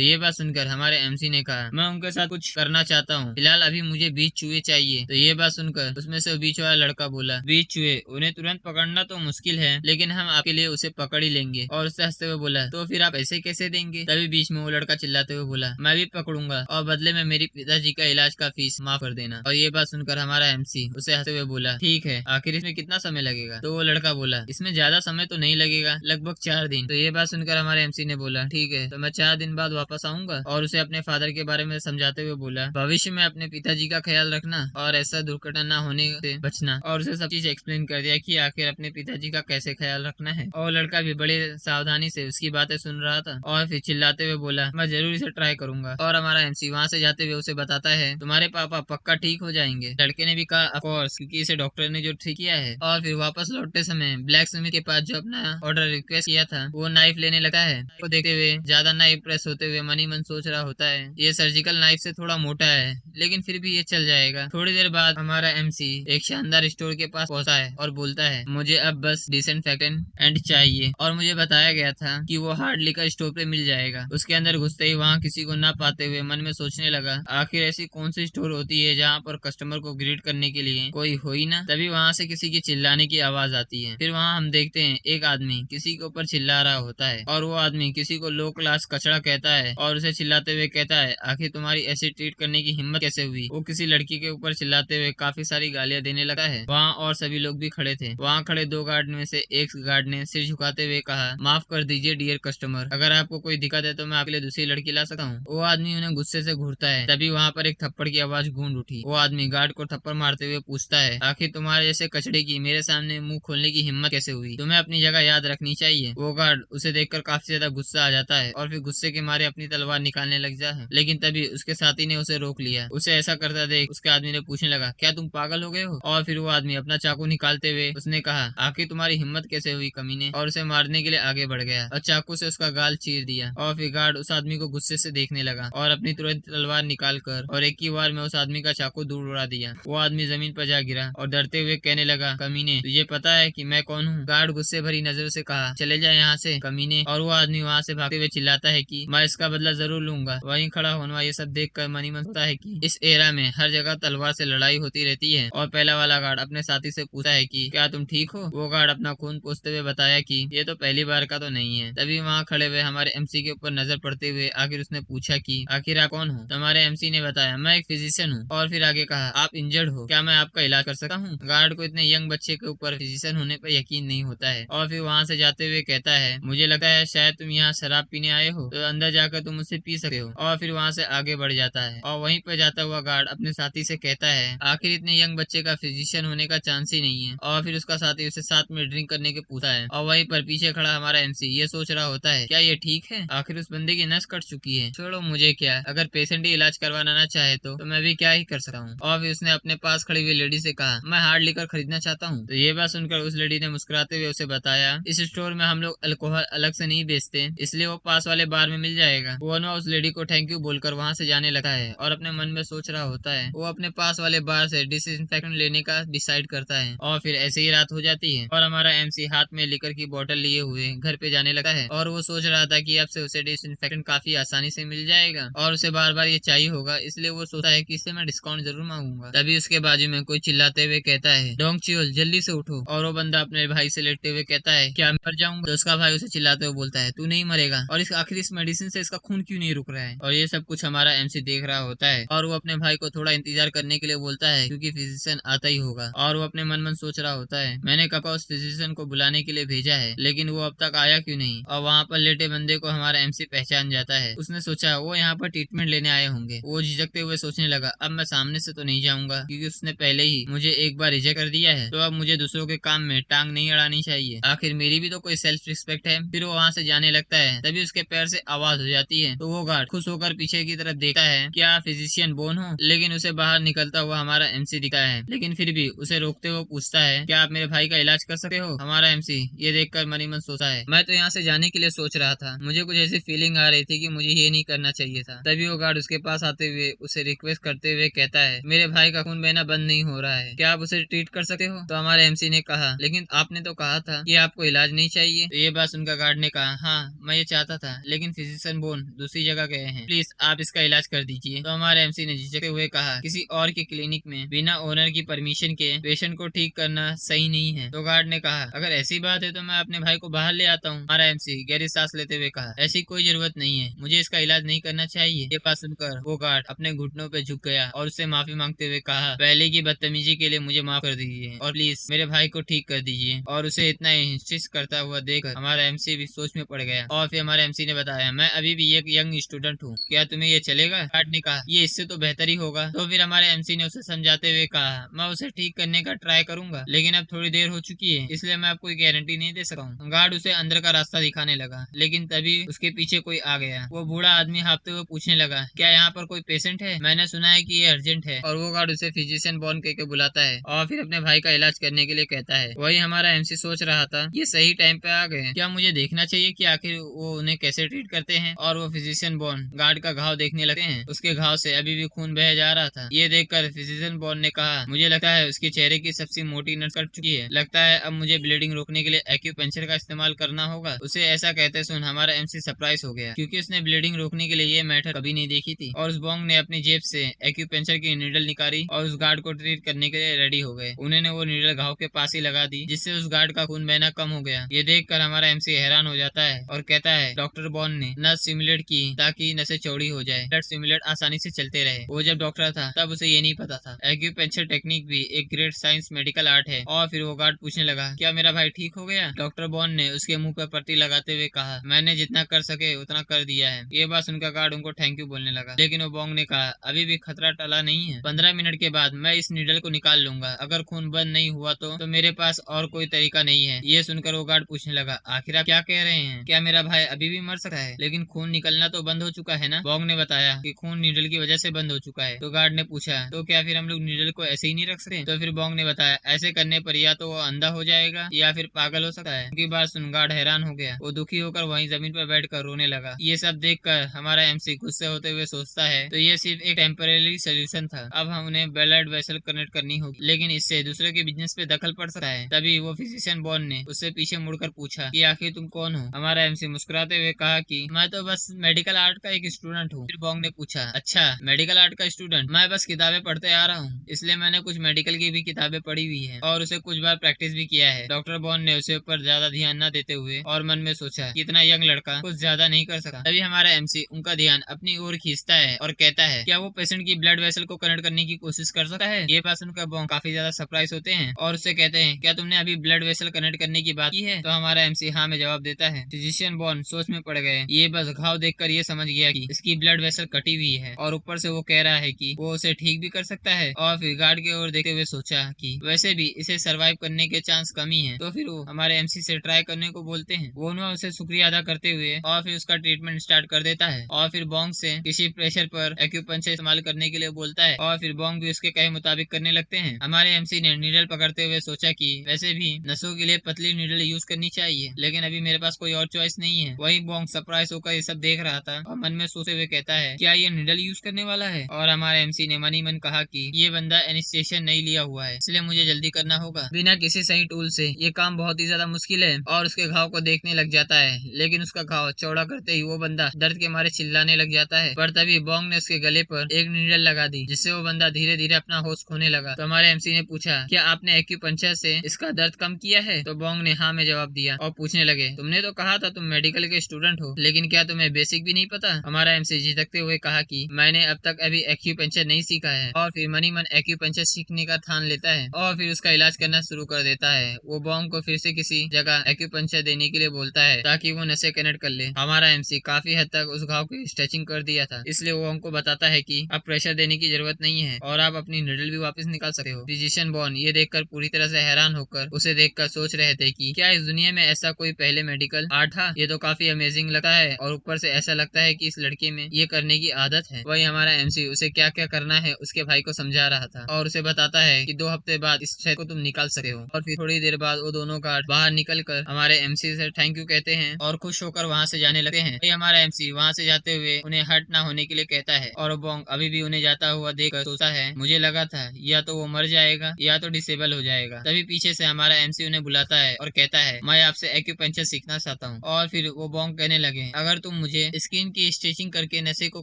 ये बात सुनकर हमारे एमसी ने कहा, मैं उनके साथ कुछ करना चाहता हूँ, फिलहाल अभी मुझे 20 चूहे चाहिए। तो ये बात सुनकर उसमें से बीच वाला लड़का बोला, 20 चूहे? उन्हें तुरंत पकड़ना तो मुश्किल है, लेकिन हम आपके लिए उसे पकड़ ही लेंगे। और उससे हंसते हुए बोला, तो फिर आप ऐसे कैसे देंगे? तभी बीच में वो लड़का चिल्लाते हुए बोला, मैं भी पकड़ूंगा और बदले में मेरी पिताजी का इलाज का फीस माफ कर देना। और ये बात सुनकर हमारा एमसी उसे हंसते हुए बोला, ठीक है, आखिर इसमें कितना समय लगेगा? तो वो लड़का बोला, इसमें ज्यादा समय तो नहीं लगेगा, लगभग 4 दिन। तो ये बात सुनकर हमारे एमसी ने बोला, ठीक है, तो मैं 4 दिन बाद वापस आऊंगा। और उसे अपने फादर के बारे में समझाते हुए बोला, भविष्य में अपने पिताजी का ख्याल रखना और ऐसा दुर्घटना न होने से बचना। और उसे सब चीज एक्सप्लेन कर दिया कि आखिर अपने पिताजी का कैसे ख्याल रखना है। और लड़का भी बड़े सावधानी से उसकी बातें सुन रहा था और फिर चिल्लाते हुए बोला, मैं जरूर इसे ट्राई करूंगा। और हमारा एमसी वहाँ से जाते हुए उसे बताता है, तुम्हारे पापा पक्का ठीक हो जाएंगे। लड़के ने भी कहा, ऑफ कोर्स, क्योंकि इसे डॉक्टर ने जो ठीक किया है। और फिर वापस लौटते समय ब्लैक स्मिथ के पास जो अपना ऑर्डर रिक्वेस्ट किया था वो नाइफ लेने लगता है। वो देखते हुए ज्यादा ना इम्प्रेस होते हुए मन ही मन सोच रहा होता है, ये सर्जिकल नाइफ से थोड़ा मोटा है, लेकिन फिर भी ये चल जाएगा। थोड़ी देर बाद हमारा एमसी एक शानदार स्टोर के पास पहुंचता है और बोलता है, मुझे अब बस डिसइंफेक्टेंट एंड चाहिए। और मुझे बताया गया था कि वो हार्ड लिकर स्टोर पे मिल जाएगा। उसके अंदर घुसते ही वहाँ किसी को ना पाते हुए मन में सोचने लगा, आखिर ऐसी कौन सी स्टोर होती है जहाँ पर कस्टमर को ग्रीट करने के लिए कोई हो ही ना। तभी वहाँ से किसी की चिल्लाने की आवाज आती है। फिर वहाँ हम देखते हैं एक आदमी किसी के ऊपर चिल्ला रहा होता है और वो आदमी किसी को लो क्लास कचड़ा कहता है और उसे चिल्लाते हुए कहता है, आखिर तुम्हारी ऐसे ट्रीट करने की हिम्मत कैसे हुई? वो किसी लड़की के ऊपर चिल्लाते हुए काफी सारी गालियां देने लगा है। वहाँ और सभी लोग भी खड़े थे। वहाँ खड़े 2 गार्ड में से एक गार्ड ने सिर झुकाते हुए कहा, माफ कर दीजिए डियर कस्टमर, अगर आपको कोई दिक्कत है तो मैं आपके लिए दूसरी लड़की ला सकता हूँ। वो आदमी उन्हें गुस्से से घूरता है। तभी वहाँ पर एक थप्पड़ की आवाज गूंज उठी। वो आदमी गार्ड को थप्पड़ मारते हुए पूछता है, आखिर तुम्हारे जैसे कचड़े की मेरे सामने मुंह खोलने की हिम्मत कैसे हुई? तुम्हें अपनी जगह याद रखनी चाहिए। वो गार्ड उसे देखकर काफी ज्यादा गुस्सा आ जाता है और फिर गुस्से के मारे अपनी तलवार निकालने लग जाता है, लेकिन तभी उसके साथी ने उसे रोक लिया। उसे ऐसा करता देख उसके आदमी ने पूछने लगा, क्या तुम पागल हो गए हो? और फिर वो आदमी अपना चाकू निकालते हुए उसने कहा, आखिर तुम्हारी हिम्मत कैसे हुई कमीने? और उसे मारने के लिए आगे बढ़ गया और चाकू से उसका गाल चीर दिया। और फिर गार्ड उस आदमी को गुस्से से देखने लगा और अपनी तुरंत तलवार निकाल कर और एक ही बार में उस आदमी का चाकू दूर उड़ा दिया। वो आदमी जमीन पर जा गिरा और डरते हुए कहने लगा, कमीने तुझे पता है कि मैं कौन हूँ? गार्ड गुस्से भरी नजरों से कहा, चले जा यहाँ से कमीने। और वो आदमी वहाँ से भागते हुए चिल्लाता है कि मैं इसका बदला जरूर लूंगा। वहीं खड़ा होना ये सब देख कर मनी मन होता है कि इस एरा में हर जगह तलवार से लड़ाई होती रहती है। और पहला वाला गार्ड अपने साथी से पूछता है कि क्या तुम ठीक हो? वो गार्ड अपना खून पोंछते हुए बताया कि ये तो पहली बार का तो नहीं है। तभी वहाँ खड़े हुए हमारे एमसी के ऊपर नजर पड़ते हुए आखिर उसने पूछा कि आखिर आप कौन हो? तो हमारे एमसी ने बताया, मैं एक फिजिशियन हूँ। और फिर आगे कहा, आप इंजर्ड हो, क्या मैं आपका इलाज कर सकता हूँ? गार्ड को इतने यंग बच्चे के ऊपर फिजिशियन होने पर यकीन नहीं होता है और फिर वहाँ से जाते हुए कहता है, मुझे लगता है शायद तुम यहाँ शराब पीने आए हो, तो अंदर जाकर तुम उसे पी सकते हो। और फिर वहाँ से आगे बढ़ जाता है और वहीं पर जाता हुआ गार्ड अपने साथी से कहता है, आखिर इतने यंग बच्चे का फिजिशियन होने का चांस ही नहीं है। और फिर उसका साथी उसे साथ में ड्रिंक करने के पूछता है और वहीं पर पीछे खड़ा हमारा एमसी ये सोच रहा होता है, क्या ये ठीक है? आखिर उस बंदे की नस कट चुकी है, छोड़ो मुझे क्या, अगर पेशेंट ही इलाज करवाना ना चाहे तो मैं भी क्या ही कर सकता हूँ। और फिर उसने अपने पास खड़ी हुई लेडी से कहा, मैं हार्ड लिकर खरीदना चाहता हूँ। तो ये बात सुनकर उस लेडी ने मुस्कुराते हुए उसे बताया, इस स्टोर में हम लोग अल्कोहल अलग से नहीं बेचते, इसलिए वो पास वाले बार में मिल जाएगा। वो उस लेडी को थैंक यू बोलकर वहाँ से जाने लगता है और अपने मन में सोच रहा होता है, वो अपने पास वाले बार से डिसइंफेक्टेंट लेने का डिसाइड करता है। और फिर ऐसे ही रात हो जाती है और हमारा एमसी हाथ में लिकर की बोतल लिए हुए घर पे जाने लगा है और वो सोच रहा था कि अब से उसे डिसइंफेक्टेंट काफी आसानी से मिल जाएगा और उसे बार बार ये चाहिए होगा, इसलिए वो सोचता है कि इससे मैं डिस्काउंट जरूर मांगूंगा। तभी उसके बाजू में कोई चिल्लाते हुए कहता है, डोंग चियोल जल्दी से उठो। और वो बंदा अपने अपने भाई से लेटते हुए कहता है क्या मैं मर जाऊंगा, तो उसका भाई उसे चिल्लाते हुए बोलता है तू नहीं मरेगा, और इस आखिर इस मेडिसिन से इसका खून क्यों नहीं रुक रहा है। और ये सब कुछ हमारा एमसी देख रहा होता है और वो अपने भाई को थोड़ा इंतजार करने के लिए बोलता है क्योंकि फिजिशियन आता ही होगा। और वो अपने मन सोच रहा होता है मैंने कब उस फिजिशियन को बुलाने के लिए भेजा है लेकिन वो अब तक आया क्यों नहीं। और वहाँ पर लेटे बंदे को हमारा एमसी पहचान जाता है। उसने सोचा वो यहाँ पर ट्रीटमेंट लेने आए होंगे। वो झिझकते हुए सोचने लगा अब मैं सामने से तो नहीं जाऊंगा क्योंकि उसने पहले ही मुझे एक बार रिजेक्ट कर दिया है, तो अब मुझे दूसरों के काम में टांग नहीं अड़ानी चाहिए, आखिर मेरी भी तो कोई सेल्फ रिस्पेक्ट है। फिर वो वहाँ से जाने लगता है, तभी उसके पैर से आवाज हो जाती है। तो वो गार्ड खुश होकर पीछे की तरफ देखता है क्या फिजिशियन बोन हो, लेकिन उसे बाहर निकलता हुआ हमारा एमसी दिखता है। लेकिन फिर भी उसे रोकते हुए पूछता है क्या आप मेरे भाई का इलाज कर सकते हो। हमारा एमसी ये देखकर मन ही मन सोचता है मैं तो यहाँ से जाने के लिए सोच रहा था, मुझे कुछ ऐसी फीलिंग आ रही थी कि मुझे ये नहीं करना चाहिए था। तभी वो गार्ड उसके पास आते हुए उसे रिक्वेस्ट करते हुए कहता है मेरे भाई का खून बहना बंद नहीं हो रहा है, क्या आप उसे ट्रीट कर सकते हो। तो हमारे एमसी ने कहा लेकिन आपने तो कहा था कि आपको इलाज नहीं चाहिए। तो ये बात सुनकर गार्ड ने कहा हाँ मैं ये चाहता था लेकिन फिजिशियन बोन दूसरी जगह गए हैं, प्लीज आप इसका इलाज कर दीजिए। तो हमारे एमसी ने झिझकते हुए कहा किसी और के क्लिनिक में बिना ओनर की परमिशन के पेशेंट को ठीक करना सही नहीं है। तो गार्ड ने कहा अगर ऐसी बात है तो मैं अपने भाई को बाहर ले आता हूँ। हमारा एमसी गहरी सांस लेते हुए कहा ऐसी कोई जरूरत नहीं है, मुझे इसका इलाज नहीं करना चाहिए। ये बात सुनकर वो गार्ड अपने घुटनों पे झुक गया और उससे माफी मांगते हुए कहा पहले की बदतमीजी के लिए मुझे माफ कर दीजिए और प्लीज मेरे भाई को ठीक कर दीजिए। और उसे इतना इंसिस्ट करता हुआ देखकर हमारा एमसी भी सोच में पड़ गया। और फिर हमारे एमसी ने बताया मैं अभी भी एक यंग स्टूडेंट हूँ, क्या तुम्हें ये चलेगा। गार्ड ने कहा ये इससे तो बेहतर ही होगा। तो फिर हमारे एमसी ने उसे समझाते हुए कहा मैं उसे ठीक करने का ट्राई करूंगा लेकिन अब थोड़ी देर हो चुकी है इसलिए मैं आपको गारंटी नहीं दे सकता हूँ। गार्ड उसे अंदर का रास्ता दिखाने लगा लेकिन तभी उसके पीछे कोई आ गया। वो बूढ़ा आदमी हाँफते हुए पूछने लगा क्या यहाँ पर कोई पेशेंट है, मैंने सुना है कि ये अर्जेंट है। और वो गार्ड उसे फिजिशियन बॉर्न कह के बुलाता है और फिर अपने भाई का इलाज करने के लिए कहता है। वही हमारा एमसी सोच रहा था ये सही टाइम पे आ गए, क्या मुझे देखना चाहिए कि आखिर वो उन्हें कैसे ट्रीट करते हैं। और वो फिजिशियन बॉर्न गार्ड का घाव देखने लगते हैं, उसके घाव से अभी भी खून बह जा रहा था। ये देखकर फिजिशियन बॉर्न ने कहा मुझे लगता है उसके चेहरे की सबसे मोटी नस कट चुकी है, लगता है अब मुझे ब्लीडिंग रोकने के लिए एक्यूपंक्चर का इस्तेमाल करना होगा। उसे ऐसा कहते सुन हमारा एमसी सरप्राइज हो गया क्योंकि उसने ब्लीडिंग रोकने के लिए ये मेथड कभी नहीं देखी थी। और उस बॉन्ग ने अपनी जेब से एक्यूपंक्चर की नीडल निकाली और उस गार्ड को ट्रीट करने के लिए रेडी हो गए। उन्होंने वो नीडल घाव के पास ही लगा दी जिससे उस गार्ड का खून बहना कम हो गया। ये देखकर हमारा एमसी हैरान हो जाता है और कहता है डॉक्टर बॉन्ड ने नस सिमुलेट की ताकि नसें चौड़ी हो जाए, ब्लड सिमुलेट आसानी से चलते रहे। वो जब डॉक्टर था तब उसे ये नहीं पता था एक्यूपंक्चर टेक्निक भी एक ग्रेट साइंस मेडिकल आर्ट है। और फिर वो गार्ड पूछने लगा क्या मेरा भाई ठीक हो गया। डॉक्टर बॉन्ड ने उसके मुंह पर पट्टी लगाते हुए कहा मैंने जितना कर सके उतना कर दिया है। ये बात सुनकर गार्ड उनको थैंक यू बोलने लगा लेकिन वो बॉन्ग ने कहा अभी भी खतरा टला नहीं है, 15 मिनट के बाद मैं इस नीडल को निकाल लूंगा, अगर खून बंद नहीं हुआ तो मेरे पास और कोई तरीका नहीं है। ये सुनकर वो गार्ड पूछने लगा आखिर आप क्या कह रहे हैं, क्या मेरा भाई अभी भी मर सकता है। लेकिन खून निकलना तो बंद हो चुका है ना। बॉन्ग ने बताया कि खून नीडल की वजह से बंद हो चुका है। तो गार्ड ने पूछा तो क्या फिर हम लोग नीडल को ऐसे ही नहीं रख सकते। तो फिर बॉन्ग ने बताया ऐसे करने पर या तो वो अंधा हो जाएगा या फिर पागल हो सकता है। उनकी बात सुन गार्ड हैरान हो गया, वो दुखी होकर वहीं जमीन पर बैठकर रोने लगा। ये सब देखकर हमारा एमसी गुस्से होते हुए सोचता है तो ये सिर्फ एक टेम्परेरी सोल्यूशन था, अब हम उन्हें ब्लड वेसल कनेक्ट करनी होगी लेकिन इससे दूसरे के बिजनेस पे दखल पड़ सकता है। तभी वो फिजिशियन बॉन्ड ने उससे पीछे मुड़कर पूछा कि आखिर तुम कौन हो। हमारा एमसी मुस्कुराते हुए कहा कि मैं तो बस मेडिकल आर्ट का एक स्टूडेंट हूँ। फिर बॉन्ग ने पूछा अच्छा मेडिकल आर्ट का स्टूडेंट, मैं बस किताबें पढ़ते आ रहा हूँ इसलिए मैंने कुछ मेडिकल की भी किताबें पढ़ी हुई है और उसे कुछ बार प्रैक्टिस भी किया है। डॉक्टर बॉन्ड ने उसे ऊपर ज्यादा ध्यान न देते हुए और मन में सोचा कि इतना यंग लड़का कुछ ज्यादा नहीं कर सका। तभी हमारा एमसी उनका ध्यान अपनी ओर खींचता है और कहता है क्या वो पेशेंट की ब्लड वेसल को कनेक्ट करने की कोशिश कर सकता है। ये बात सुनकर बॉन्ग काफी ज्यादा सरप्राइज होते हैं और उससे कहते हैं क्या तुमने अभी ब्लड वेसल कनेक्ट करने की बात की है। तो हमारा एमसी हाँ में जवाब देता है। फिजिशियन बॉन्ड सोच में पड़ गए, ये बस घाव देखकर ये समझ गया कि इसकी ब्लड वेसल कटी हुई है और ऊपर से वो कह रहा है कि वो उसे ठीक भी कर सकता है। और फिर गार्ड की ओर देखते हुए सोचा कि वैसे भी इसे सरवाइव करने के चांस कम ही है। तो फिर वो हमारे एमसी से ट्राई करने को बोलते हैं। वो उसे शुक्रिया अदा करते हुए और फिर उसका ट्रीटमेंट स्टार्ट कर देता है और फिर बॉन्ग से किसी प्रेशर पर एक्यूपंक्चर इस्तेमाल करने के लिए बोलता है और फिर बॉन्ग भी उसके कहे मुताबिक करने लगते हैं। हमारे एमसी ने नीडल पकड़ते हुए सोचा कि वैसे भी नसों के लिए पतली नीडल यूज करनी चाहिए लेकिन अभी मेरे पास कोई और चॉइस नहीं है। वही बॉन्ग सरप्राइज होकर ये सब देख रहा था और मन में सोचते हुए कहता है क्या ये नीडल यूज करने वाला है। और हमारे एमसी ने मन ही मन कहा कि ये बंदा एनेस्थीसिया नहीं लिया हुआ है इसलिए मुझे जल्दी करना होगा। बिना किसी सही टूल से ये काम बहुत ही ज्यादा मुश्किल है। और उसके घाव को देखने लग जाता है लेकिन उसका घाव चौड़ा करते ही वो बंदा दर्द के मारे चिल्लाने लग जाता है। पर तभी बॉन्ग ने उसके गले पर एक नीडल लगा दी जिससे वो बंदा धीरे धीरे अपना होश खोने लगा। तो हमारे एमसी ने पूछा क्या आपने एक्यूपंक्चर से इसका दर्द दर्द कम किया है? तो बोंग ने हाँ में जवाब दिया और पूछने लगे, तुमने तो कहा था तुम मेडिकल के स्टूडेंट हो, लेकिन क्या तुम्हें बेसिक भी नहीं पता? हमारा एमसी झिझकते हुए कहा कि मैंने अब तक अभी एक्यूपंक्चर नहीं सीखा है। और फिर मनी मन एक्यूपंक्चर सीखने का ठान लेता है और फिर उसका इलाज करना शुरू कर देता है। वो बोंग को फिर से किसी जगह एक्यूपंक्चर देने के लिए बोलता है ताकि वो नसें कनेक्ट कर ले। हमारा एमसी काफी हद तक उस घाव की स्ट्रेचिंग कर दिया था, इसलिए वो हमको बताता है कि अब प्रेशर देने की जरूरत नहीं है और आप अपनी निडल भी वापस निकाल सकते हो। फिजिशियन बॉन ये देखकर पूरी तरह से हैरान होकर उसे देखकर सोच रहे थे कि क्या इस दुनिया में ऐसा कोई पहले मेडिकल आर्ट था? ये तो काफी अमेजिंग लगता है और ऊपर से ऐसा लगता है कि इस लड़के में ये करने की आदत है। वही हमारा एमसी उसे क्या क्या करना है उसके भाई को समझा रहा था और उसे बताता है कि 2 हफ्ते बाद इस शहर को तुम निकाल सकते हो। और फिर थोड़ी देर बाद वो दोनों गार्ड बाहर निकल कर हमारे एमसी से थैंक यू कहते हैं और खुश होकर वहाँ से जाने लगते हैं। हमारा एमसी वहाँ से जाते हुए उन्हें हर्ट ना होने के लिए कहता है और बोंग अभी भी उन्हें जाता हुआ देखकर सोचता है, मुझे लगा था या तो वो मर जाएगा या तो डिसेबल हो जाएगा। तभी पीछे से हमारा एमसी उन्हें बुलाता है और कहता है, मैं आपसे एक्यूपंक्चर सीखना चाहता हूँ। और फिर वो बोंग कहने लगे, अगर तुम मुझे स्किन की स्ट्रेचिंग करके नशे को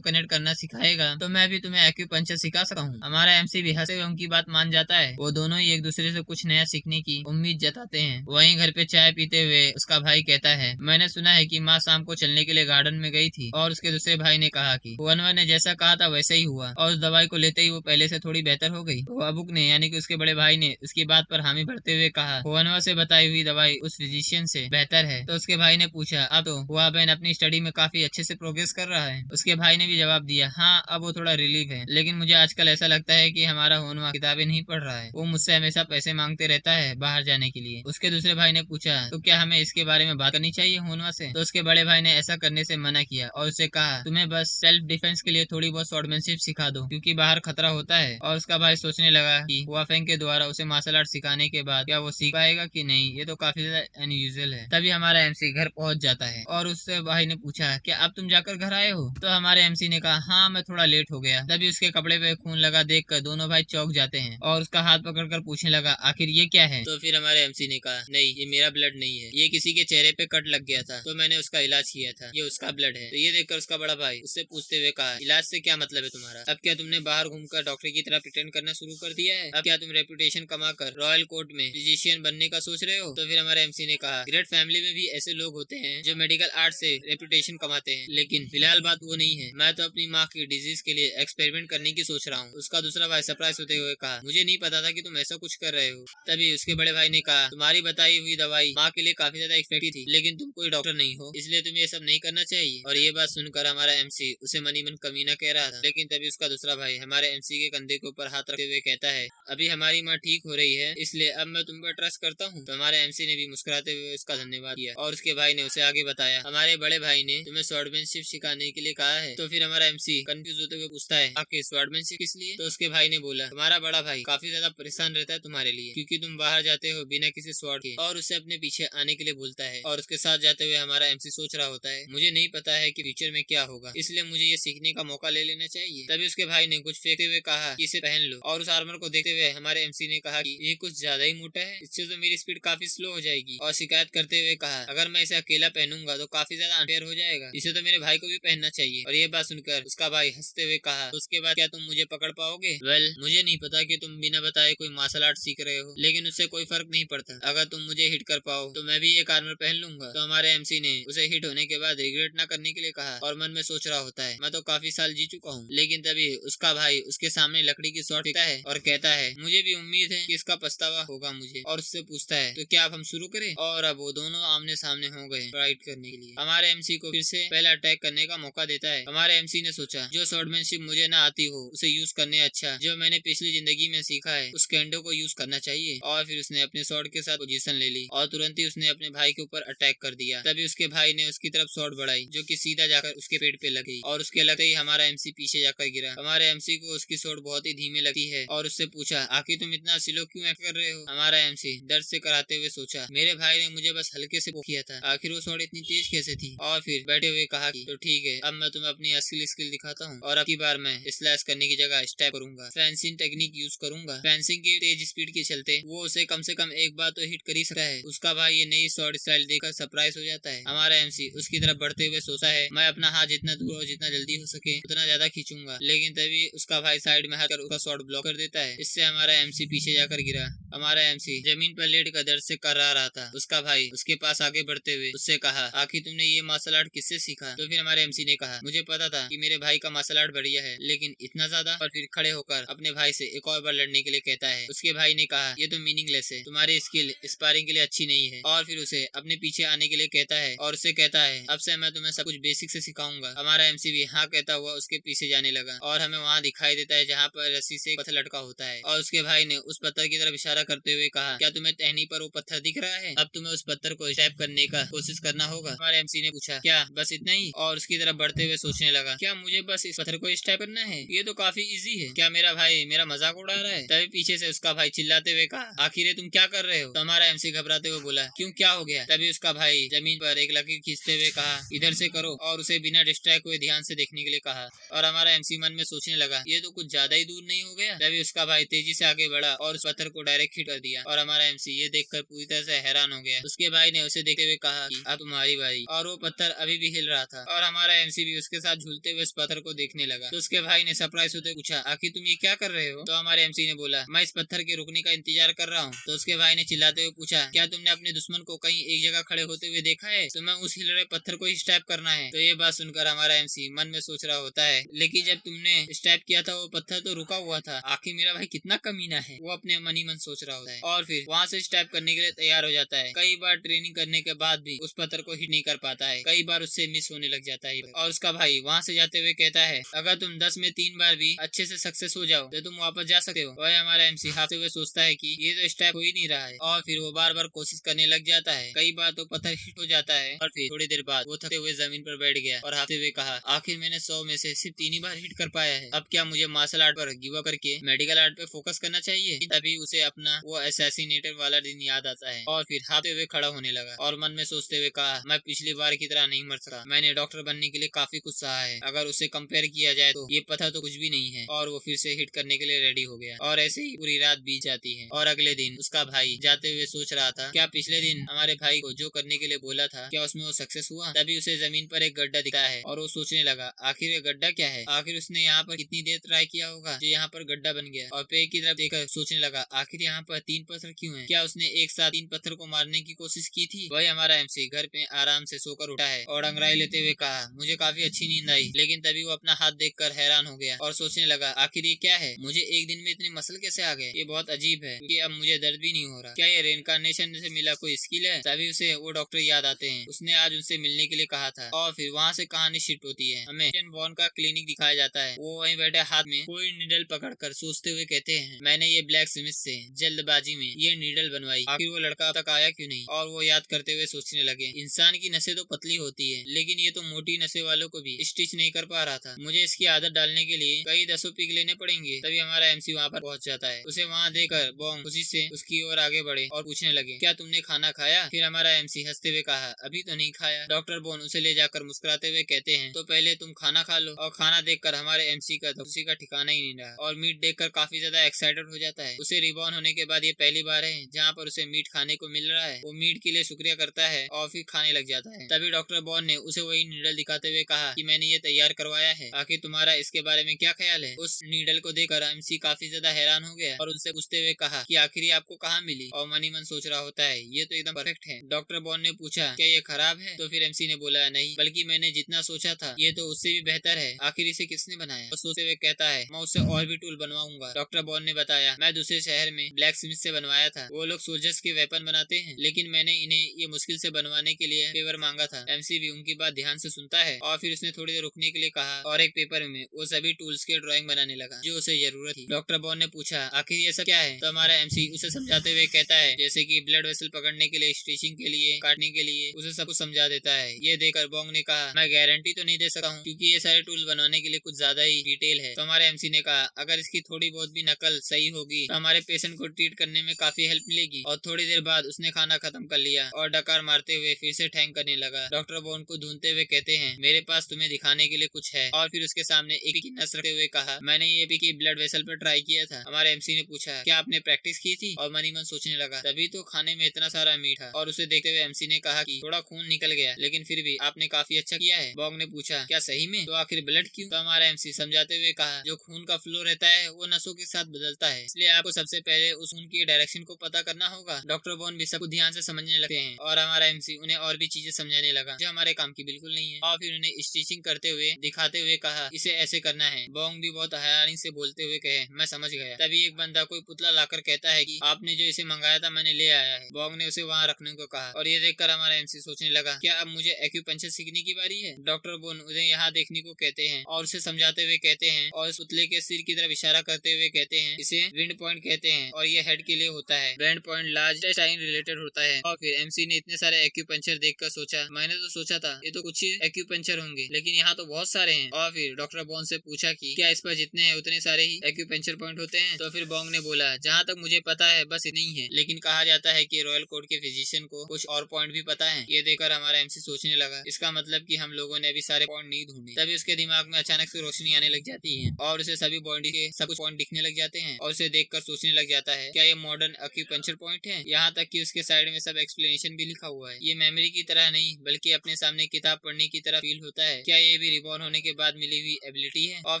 कनेक्ट करना सिखाएगा तो मैं भी तुम्हें एक्यूपंक्चर सिखा सकता हूँ। हमारा एमसी भी हंसे हुए उनकी बात मान जाता है। वो दोनों ही एक दूसरे से कुछ नया सीखने की उम्मीद जताते हैं। वहीं घर पे चाय पीते हुए उसका भाई कहता है, मैंने सुना है कि माँ शाम को चलने के लिए गार्डन में गई थी। और उसके दूसरे भाई ने कहा कि हुआनवा ने जैसा कहा था वैसा ही हुआ और उस दवाई को लेते ही वो पहले से थोड़ी बेहतर हो गई। तो अबुक ने यानी कि उसके बड़े भाई ने उसकी बात पर हामी भरते हुए कहा, हुआनवा से बताई हुई दवाई उस फिजिशियन से बेहतर है। तो उसके भाई ने पूछा, अब तो हुआ बहन अपनी स्टडी में काफी अच्छे से प्रोग्रेस कर रहा है? उसके भाई ने भी जवाब दिया, हाँ अब वो थोड़ा रिलीफ है, लेकिन मुझे आजकल ऐसा लगता है कि हमारा हुआनवा किताबें नहीं पढ़ रहा है। वो मुझसे हमेशा पैसे मांगते रहता है बाहर जाने के लिए। उसके दूसरे भाई ने पूछा, तो क्या हमें इसके बारे में बात करनी चाहिए हुआनवा से? तो उसके बड़े भाई ने ऐसा करने से मना किया और उसे कहा, तुम्हें बस सेल्फ डिफेंस के लिए थोड़ी बहुत स्वॉर्डमैनशिप सिखा दो, क्योंकि बाहर खतरा होता है। और उसका भाई सोचने लगा कि हुआफेंग के द्वारा उसे मार्शल आर्ट सिखाने के बाद क्या वो सीख पाएगा कि नहीं, ये तो काफी ज्यादा अनयूजुअल है। तभी हमारा एमसी घर पहुंच जाता है और उससे भाई ने पूछा, क्या अब तुम जाकर घर आए हो? तो हमारे एमसी ने कहा, हाँ मैं थोड़ा लेट हो गया। तभी उसके कपड़े पे खून लगा देखकर दोनों भाई चौंक जाते हैं और उसका हाथ पकड़कर पूछने लगा, आखिर ये क्या है? तो फिर हमारे एमसी ने कहा, नहीं ये मेरा ब्लड नहीं है, ये किसी के चेहरे पे कट लग गया था तो मैंने उसका इलाज किया था, ये उसका ब्लड है। तो ये देखकर उसका बड़ा भाई उससे पूछते हुए कहा, इलाज से क्या मतलब है तुम्हारा? अब क्या तुमने बाहर घूमकर डॉक्टर की तरह प्रिटेंड करना शुरू कर दिया है? अब क्या तुम रेपुटेशन कमाकर रॉयल कोर्ट में फिजिशियन बनने का सोच रहे हो? तो फिर हमारे एमसी ने कहा, ग्रेट फैमिली में भी ऐसे लोग होते हैं जो मेडिकल आर्ट से रेपुटेशन कमाते हैं, लेकिन फिलहाल बात वो नहीं है। मैं तो अपनी माँ की डिजीज के लिए एक्सपेरिमेंट करने की सोच रहा हूँ। उसका दूसरा भाई सरप्राइज होते हुए कहा, मुझे नहीं पता था कि तुम ऐसा कुछ कर रहे हो। तभी उसके बड़े भाई ने कहा, तुम्हारी बताई हुई दवाई माँ के लिए काफी ज्यादा इफेक्टिव थी, लेकिन तुम कोई डॉक्टर नहीं हो, इसलिए तुम्हें ये सब नहीं करना चाहिए। और ये बात सुनकर हमारा एमसी उसे मनी मन कमीना कह रहा था, लेकिन तभी उसका दूसरा भाई हमारे एमसी के कंधे के ऊपर हाथ रखते हुए कहता है, अभी हमारी माँ ठीक हो रही है, इसलिए अब मैं तुम पर ट्रस्ट करता हूँ। तो हमारे एमसी ने भी मुस्कुराते हुए उसका धन्यवाद किया और उसके भाई ने उसे आगे बताया, हमारे बड़े भाई ने तुम्हें स्वॉर्डमैनशिप सिखाने के लिए कहा है। तो फिर हमारा एमसी कंफ्यूज होते हुए पूछता है, आखिर स्वॉर्डमैनशिप किस लिए? तो उसके भाई ने बोला, तुम्हारा बड़ा भाई काफी ज्यादा परेशान रहता है तुम्हारे लिए, क्योंकि तुम बाहर जाते हो बिना किसी स्वॉर्ड के और उसे अपने पीछे आने के लिए बोलता है। और उसके साथ जाते हुए हमारा एमसी सोच रहा होता है, मुझे नहीं पता है कि फ्यूचर में क्या होगा, इसलिए मुझे ये सीखने का मौका ले लेना चाहिए। तभी उसके भाई ने कुछ फेंकते हुए कहा कि इसे पहन लो। और उस आर्मर को देखते हुए हमारे एमसी ने कहा कि ये कुछ ज्यादा ही मोटा है, इससे तो मेरी स्पीड काफी स्लो हो जाएगी। और शिकायत करते हुए कहा, अगर मैं इसे अकेला पहनूंगा तो काफी ज्यादा अनफेयर हो जाएगा, इसे तो मेरे भाई को भी पहनना चाहिए। और ये बात सुनकर उसका भाई हंसते हुए कहा, उसके बाद क्या तुम मुझे पकड़ पाओगे? वेल, मुझे नहीं पता कि तुम बिना बताए कोई मार्शल आर्ट सीख रहे हो, लेकिन उससे कोई फर्क नहीं पड़ता। अगर तुम मुझे हिट कर पाओ तो मैं भी एक आर्मर पहन लूंगा। तो हमारे एमसी ने उसे हिट होने के बाद रिग्रेट ना करने के लिए कहा और मन में सोच रहा होता है, मैं तो काफी साल जी चुका हूँ। लेकिन तभी उसका भाई उसके सामने लकड़ी की शॉट फेंकता है और कहता है, मुझे भी उम्मीद है कि इसका पछतावा होगा मुझे। और उससे पूछता है, तो क्या अब हम शुरू करें? और अब वो दोनों आमने सामने हो गए फाइट करने के लिए। हमारे एमसी को फिर से पहला अटैक करने का मौका देता है। हमारे एमसी ने सोचा, जो स्वॉर्डमैनशिप मुझे ना आती हो उसे यूज करने अच्छा जो मैंने पिछली जिंदगी में सीखा है उस कैंडो को यूज करना चाहिए। और फिर उसने अपने स्वॉर्ड के साथ पोजीशन ले ली और तुरंत ही उसने अपने भाई के ऊपर अटैक कर दिया। तभी उसके भाई ने उसकी तरफ स्वॉर्ड बढ़ाई जो कि सीधा जाकर उसके पेट पे लगी और उसके लगते ही हमारा एमसी पीछे जाकर गिरा। हमारे एमसी को उसकी स्वॉर्ड बहुत ही धीमे लगती है और उससे पूछा, आखिर तुम इतना स्लो क्यों एक्ट कर रहे हो? हमारा एमसी दर्द से कराते हुए सोचा, मेरे भाई ने मुझे बस हल्के से किया था, आखिर वो स्वॉर्ड इतनी तेज कैसे थी? और फिर बैठे हुए कहा कि तो ठीक है, अब मैं तुम्हें अपनी असली स्किल दिखाता हूँ और अब की बार मैं स्लैश करने की जगह स्टैप करूंगा, फेंसिंग टेक्निक यूज करूंगा। फेंसिंग की तेज स्पीड के चलते वो उसे कम से कम एक बार तो हिट कर ही सकता है। उसका भाई ये नई स्वॉर्ड स्टाइल देखकर सरप्राइज हो जाता है। हमारा एमसी उसकी तरफ बढ़ते हुए सोचता है, मैं अपना हाथ जितना दूर और जितना जल्दी हो सके उतना ज्यादा खींचूंगा, लेकिन तभी उसका भाई साइड में हटकर उसका स्वॉर्ड ब्लॉक कर देता है। इससे हमारा एमसी पीछे जाकर गिरा। हमारा एमसी जब जमीन पर लेट कर दर्द से कर्रा रहा था। उसका भाई उसके पास आगे बढ़ते हुए उससे कहा, आखिर तुमने ये मार्शल आर्ट किससे सीखा? तो फिर हमारे एमसी ने कहा, मुझे पता था कि मेरे भाई का मार्शल आर्ट बढ़िया है, लेकिन इतना ज्यादा? और फिर खड़े होकर अपने भाई से एक और बार लड़ने के लिए कहता है। उसके भाई ने कहा, ये तो मीनिंगलेस है, तुम्हारी स्किल स्पारिंग के लिए अच्छी नहीं है। और फिर उसे अपने पीछे आने के लिए कहता है और उसे कहता है, अब से मैं तुम्हें सब कुछ बेसिक से सिखाऊंगा। हमारा एमसी भी हाँ कहता हुआ उसके पीछे जाने लगा और हमें वहाँ दिखाई देता है जहाँ पर रस्सी से पत्थर लटका होता है और उसके भाई ने उस पत्थर की तरफ इशारा करते हुए कहा, क्या तुम्हें टहनी पर वो पत्थर दिख रहा है? अब तुम्हें उस पत्थर को स्टैप करने का कोशिश करना होगा। हमारे एमसी ने पूछा, क्या बस इतना ही? और उसकी तरफ बढ़ते हुए सोचने लगा, क्या मुझे बस इस पत्थर को स्टैप करना है? ये तो काफी इजी है। क्या मेरा भाई मेरा मजाक उड़ा रहा है? तभी पीछे से उसका भाई चिल्लाते हुए कहा, आखिर तुम क्या कर रहे हो? तो हमारा एमसी घबराते हुए बोला, क्यों क्या हो गया? तभी उसका भाई जमीन पर एक लकीर खींचते हुए कहा, इधर से करो, और उसे बिना डिस्ट्रैक्ट हुए ध्यान से देखने के लिए कहा। और हमारा एमसी मन में सोचने लगा, ये तो कुछ ज्यादा ही दूर नहीं हो गया? तभी उसका भाई तेजी से आगे बढ़ा और उस पत्थर को डायरेक्ट हिट कर दिया और हमारा एमसी ये देखकर पूरी तरह से हैरान हो गया। उसके भाई ने उसे देखते हुए कहा कि अब तुम्हारी बारी, और वो पत्थर अभी भी हिल रहा था और हमारा एमसी भी उसके साथ झूलते हुए इस पत्थर को देखने लगा। तो उसके भाई ने सरप्राइज होते पूछा, आखिर तुम ये क्या कर रहे हो? तो हमारे एमसी ने बोला, मैं इस पत्थर के रुकने का इंतजार कर रहा हूँ। तो उसके भाई ने चिल्लाते हुए पूछा, क्या तुमने अपने दुश्मन को कहीं एक जगह खड़े होते हुए देखा है? तुम्हें उस हिल रहे पत्थर को ही स्टैप करना है। तो ये बात सुनकर हमारा एमसी मन में सोच रहा होता है, लेकिन जब तुमने स्टैप किया था वो पत्थर तो रुका हुआ था, आखिर मेरा भाई कितना कमीना है, वो अपने मन ही मन सोच रहा होता है। और फिर वहाँ से स्टैप करने के लिए तैयार हो जाता है। कई बार ट्रेनिंग करने के बाद भी उस पत्थर को हिट नहीं कर पाता है, कई बार उससे मिस होने लग जाता है। और उसका भाई वहाँ से जाते हुए कहता है, अगर तुम 10 में 3 बार भी अच्छे से सक्सेस हो जाओ तो तुम वापस जा सकते हो। वह हमारा एमसी हारते हुए सोचता है कि ये तो स्टैप हो ही नहीं रहा है, और फिर वो बार बार कोशिश करने लग जाता है। कई बार तो पत्थर हिट हो जाता है और फिर थोड़ी देर बाद वो थकते हुए जमीन पर बैठ गया और हारते हुए कहा, आखिर मैंने 100 में से सिर्फ 3 ही बार हिट कर पाया है। अब क्या मुझे मार्शल आर्ट पर गिव अप करके मेडिकल आर्ट पे फोकस करना चाहिए? तभी उसे अपना वो असैसिनेटर वाला दिन याद आता है और फिर हारते हुए खड़ा होने लगा और मन में सोचते हुए कहा, मैं पिछली बार की तरह नहीं मर सका, मैंने डॉक्टर बनने के लिए काफी कुछ सहा है, अगर उसे कंपेयर किया जाए तो ये पत्थर तो कुछ भी नहीं है। और वो फिर से हिट करने के लिए रेडी हो गया और ऐसे ही पूरी रात बीत जाती है। और अगले दिन उसका भाई जाते हुए सोच रहा था, क्या पिछले दिन हमारे भाई को जो करने के लिए बोला था क्या उसमें वो सक्सेस हुआ? तभी उसे जमीन पर एक गड्ढा दिखा है और वो सोचने लगा, आखिर ये गड्ढा क्या है? आखिर उसने यहाँ पर कितनी देर ट्राई किया होगा जो यहाँ पर गड्ढा बन गया? और पेड़ की तरफ देखकर सोचने लगा, आखिर यहाँ पर 3 पत्थर क्यों है? क्या उसने एक साथ 3 पत्थर को मारने की कोशिश की थी? वही हमारा एमसी घर पे आराम से सोकर उठा है और अंगड़ाई लेते हुए कहा, मुझे काफी अच्छी नींद आई। लेकिन तभी वो अपना हाथ देखकर हैरान हो गया और सोचने लगा, आखिर ये क्या है? मुझे एक दिन में इतने मसल कैसे आ गए? ये बहुत अजीब है क्योंकि अब मुझे दर्द भी नहीं हो रहा। क्या ये रेनकार्नेशन से मिला कोई स्किल है? तभी उसे वो डॉक्टर याद आते हैं, उसने आज उनसे मिलने के लिए कहा था। और फिर वहाँ से कहानी शिफ्ट होती है, हमें बॉर्न का क्लिनिक दिखाया जाता है। वो वहीं बैठे हाथ में कोई नीडल पकड़कर सोचते हुए कहते हैं, मैंने ये ब्लैक स्मिथ से जल्दबाजी में ये नीडल बनवाई, आखिर वो लड़का अब तक आया क्यों नहीं? और वो याद करते हुए सोचने लगे, इंसान की नसें तो पतली होती है लेकिन ये तो मोटी नसें वालों को भी स्टिच नहीं कर पा रहा था, मुझे इसकी आदत डालने के लिए कई 10 पिक लेने पड़ेंगे। तभी हमारा एमसी वहाँ पर पहुंच जाता है। उसे वहाँ देखकर बॉन्ग खुशी से उसकी ओर आगे बढ़े और पूछने लगे, क्या तुमने खाना खाया? फिर हमारा एमसी हंसते हुए कहा, अभी तो नहीं खाया। डॉक्टर बॉन उसे ले जाकर मुस्कुराते हुए कहते हैं, तो पहले तुम खाना खा लो। और खाना देखकर हमारे एमसी का खुशी का ठिकाना ही नहीं रहा और मीट देखकर काफी ज्यादा एक्साइटेड हो जाता है। उसे रिबॉर्न होने के बाद ये पहली बार है जहाँ पर उसे मीट खाने को मिल रहा है। वो मीट के लिए शुक्रिया करता है और फिर खाने लग जाता है। तभी डॉक्टर बॉन ने उसे वही नीडल दिखाते हुए कहा कि मैंने ये तैयार करवाया है, आखिर तुम्हारा इसके बारे में क्या ख्याल है? उस नीडल को देखकर एमसी काफी ज्यादा हैरान हो गया और उनसे पूछते हुए कहा कि आखिर ये आपको कहाँ मिली? और मन ही मन सोच रहा होता है, ये तो एकदम परफेक्ट है। डॉक्टर बॉन ने पूछा, क्या ये खराब है? तो फिर एमसी ने बोला, नहीं, बल्कि मैंने जितना सोचा था ये तो उससे भी बेहतर है। आखिर इसे किसने बनाया? और सोचते हुए कहता है, मैं उससे और भी टूल बनवाऊंगा। डॉक्टर बॉन ने बताया, मैं दूसरे शहर में ब्लैक स्मिथ से बनवाया था, वो लोग सोल्जर्स के वेपन बनाते हैं, लेकिन मैंने इन्हें ये मुश्किल से बनवाने के लिए फेवर मांगा था। एमसी भी उनकी बात ध्यान से सुनता है और फिर उसने थोड़ी देर रुकने के लिए कहा और एक पेपर में वो सभी टूल्स के ड्राइंग बनाने लगा जो उसे जरूरत थी। डॉक्टर बॉन ने पूछा, आखिर ये सब क्या है? तो हमारा एमसी उसे समझाते हुए कहता है, जैसे कि ब्लड वेसल पकड़ने के लिए, स्टिचिंग के लिए, काटने के लिए, उसे सब कुछ समझा देता है। ये देखकर बॉन्ग ने कहा, मैं गारंटी तो नहीं दे सकता हूँ क्योंकि ये सारे टूल बनाने के लिए कुछ ज्यादा ही डिटेल है। तो हमारे एमसी ने कहा, अगर इसकी थोड़ी बहुत भी नकल सही होगी तो हमारे पेशेंट को ट्रीट करने में काफी हेल्प मिलेगी। और थोड़ी देर बाद उसने खाना खत्म कर लिया और डकार मारते हुए फिर से ठैंग करने लगा। डॉक्टर बॉन्ग को ढूंढते हुए कहते हैं, मेरे पास तुम्हें दिखाने के लिए कुछ है। और फिर उसके सामने एक की नस रखते हुए कहा, मैंने ये भी की ब्लड वेसल पर ट्राई किया था। हमारे एमसी ने पूछा, क्या आपने प्रैक्टिस की थी? और मनी मन सोचने लगा, तभी तो खाने में इतना सारा मीट था। और उसे देखते हुए एमसी ने कहा कि थोड़ा खून निकल गया लेकिन फिर भी आपने काफी अच्छा किया है। बॉन्ग ने पूछा, क्या सही में? तो आखिर ब्लड क्यों? तो हमारा एमसी समझाते हुए कहा, जो खून का फ्लो रहता है वो नसों के साथ बदलता है, इसलिए आपको सबसे पहले उस खून की डायरेक्शन सिचुएशन को पता करना होगा। डॉक्टर बॉन भी सब ध्यान से समझने लगते हैं और हमारा एमसी उन्हें और भी चीजें समझाने लगा जो हमारे काम की बिल्कुल नहीं है, और फिर उन्हें स्टिचिंग करते हुए दिखाते हुए कहा इसे ऐसे करना है। बॉन्ग भी बहुत हैरानी से बोलते हुए कहे मैं समझ गया। तभी एक बंदा कोई पुतला लाकर कहता है कि आपने जो इसे मंगाया था मैंने ले आया है। बॉन्ग ने उसे वहाँ रखने को कहा और ये देखकर हमारा एमसी सोचने लगा क्या अब मुझे एक्यूपंक्चर सीखने की बारी है। डॉक्टर बोन उन्हें यहाँ देखने को कहते हैं और उसे समझाते हुए कहते हैं और उस पुतले के सिर की तरफ इशारा करते हुए कहते हैं इसे विंड पॉइंट कहते हैं और ये हेड के लिए होता है। Wind point large intestine related होता है। और फिर एमसी ने इतने सारे एक्यूपंक्चर देखकर सोचा मैंने तो सोचा था ये तो कुछ ही एक्यूपंक्चर होंगे लेकिन यहाँ तो बहुत सारे हैं। और फिर डॉक्टर बॉन से पूछा कि क्या इस पर जितने हैं उतने सारे ही एक्यूपंक्चर पॉइंट होते हैं। तो फिर बॉन्ग ने बोला जहाँ तक मुझे पता है बस इतने ही है, लेकिन कहा जाता है कि रॉयल कोर्ट के फिजिशियन को कुछ और पॉइंट भी पता है। ये देखकर हमारा एमसी सोचने लगा इसका मतलब कि हम लोगों ने अभी सारे पॉइंट नहीं ढूंढे। तभी उसके दिमाग में अचानक से रोशनी आने लग जाती है और उसे सभी बॉडी के सब कुछ पॉइंट दिखने लग जाते हैं और उसे देखकर सोचने लग जाता है क्या ये मॉडर्न एक्यूपंक्चर पॉइंट है। यहाँ तक कि उसके साइड में सब एक्सप्लेनेशन भी लिखा हुआ है। ये मेमोरी की तरह नहीं बल्कि अपने सामने किताब पढ़ने की तरह फील होता है। क्या ये भी रिबॉर्न होने के बाद मिली हुई एबिलिटी है। और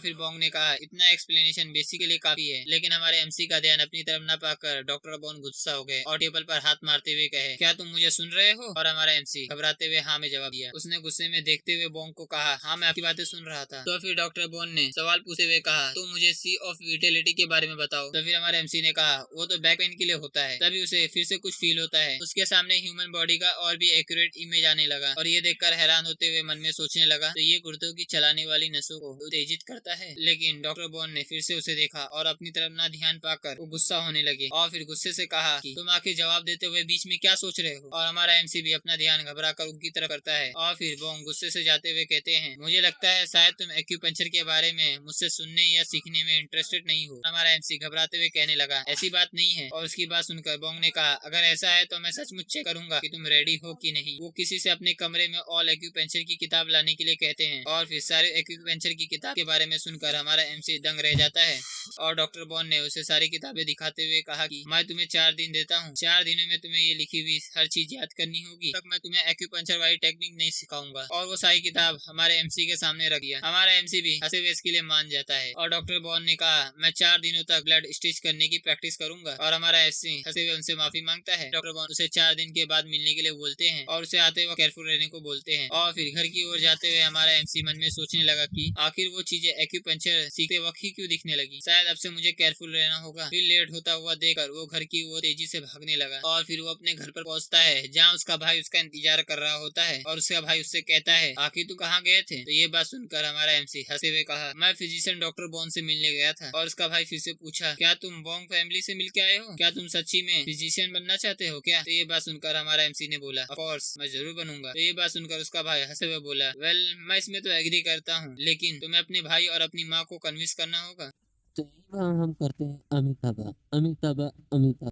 फिर बॉन्ग ने कहा इतना एक्सप्लेनेशन बेसिकली काफी है, लेकिन हमारे एमसी का ध्यान अपनी तरफ न पाकर डॉक्टर बॉन्ग गुस्सा हो गए और टेबल पर हाथ मारते हुए कहे क्या तुम मुझे सुन रहे हो। और हमारा एमसी घबराते हुए हाँ में जवाब दिया। उसने गुस्से में देखते हुए बॉन्ग को कहा हाँ मैं आपकी बातें सुन रहा था। तो फिर डॉक्टर बॉन्ग ने सवाल पूछते हुए कहा तुम मुझे सी ऑफ विटेलिटी के बारे में बताओ। तो फिर हमारे एमसी ने कहा वो तो बैक पेन के लिए होता है। तभी उसे फिर से कुछ फील होता है। उसके सामने ह्यूमन बॉडी का और भी एक्यूरेट इमेज आने लगा और ये देखकर हैरान होते हुए मन में सोचने लगा तो ये गुर्दों की चलाने वाली नसों को उत्तेजित करता है। लेकिन डॉक्टर बॉन्ग ने फिर से उसे देखा और अपनी तरफ ना ध्यान पाकर वो गुस्सा होने लगे और फिर गुस्से से कहा कि तुम आखिर जवाब देते हुए बीच में क्या सोच रहे हो। और हमारा एमसी भी अपना ध्यान घबरा कर उनकी तरफ करता है और फिर बॉन्ग गुस्से से जाते हुए कहते हैं मुझे लगता है शायद तुम एक्यूपंक्चर के बारे में मुझसे सुनने या सीखने में इंटरेस्टेड नहीं हो। हमारा एमसी घबराते हुए कहने लगा ऐसी बात नहीं है। और उसकी बात सुनकर बॉन्ग ने कहा अगर ऐसा है तो मैं सचमुच चेक करूंगा कि तुम रेडी हो कि नहीं। वो किसी से अपने कमरे में ऑल एक्यूपंक्चर की किताब लाने के लिए कहते हैं और फिर सारे एक्यूपंक्चर की किताब के बारे में सुनकर हमारा एमसी दंग रह जाता है और डॉक्टर बॉन्ग ने उसे सारी किताबें दिखाते हुए कहा कि मैं तुम्हें 4 दिन देता हूँ। 4 दिनों में तुम्हें ये लिखी हुई हर चीज याद करनी होगी। तब मैं तुम्हें एक्यूपंक्चर वाली टेक्निक नहीं सिखाऊंगा। और वो सारी किताब हमारे एमसी के सामने रख दिया। हमारा एमसी भी हंसे हुए इसके लिए मान जाता है और डॉक्टर बॉन्ग ने कहा मैं 4 दिनों तक ब्लड स्टिच करने की प्रैक्टिस करूंगा। और हमारा एमसी हंसे हुए उनसे माफी मांगता है। डॉक्टर बॉन्ग उसे 4 दिन के बाद मिलने के लिए बोलते हैं और उसे आते हुए केयरफुल रहने को बोलते हैं। और फिर घर की ओर जाते हुए हमारा एमसी मन में सोचने लगा कि आखिर वो चीजें एक्यूपंक्चर सीखते वक्त ही क्यों दिखने लगी। शायद अब से मुझे केयरफुल रहना होगा। फिर लेट होता हुआ देखकर वो घर की ओर तेजी से भागने लगा और फिर वो अपने घर पर पहुंचता है जहाँ उसका भाई उसका इंतजार कर रहा होता है और उसका भाई उससे कहता है आखिर तू कहाँ गए थे। तो ये बात सुनकर हमारा एमसी हंसे हुए कहा मैं फिजिशियन डॉक्टर बॉन्ग से मिलने गया था। और उसका भाई फिर से पूछा क्या तुम बॉन्ग फैमिली से मिल के आए हो, क्या तुम सच्ची में फिजिशियन बनना चाहते हो क्या। तो ये बात सुनकर हमारा एमसी ने बोला ऑफ कोर्स मैं जरूर बनूंगा। तो ये बात सुनकर उसका भाई हंसे हुए बोला वेल मैं इसमें तो एग्री करता हूँ लेकिन तुम्हें अपने भाई और अपनी माँ को कन्विंस करना होगा। तो यही हम करते हैं अमिताभा अमिताभा अमिताभा।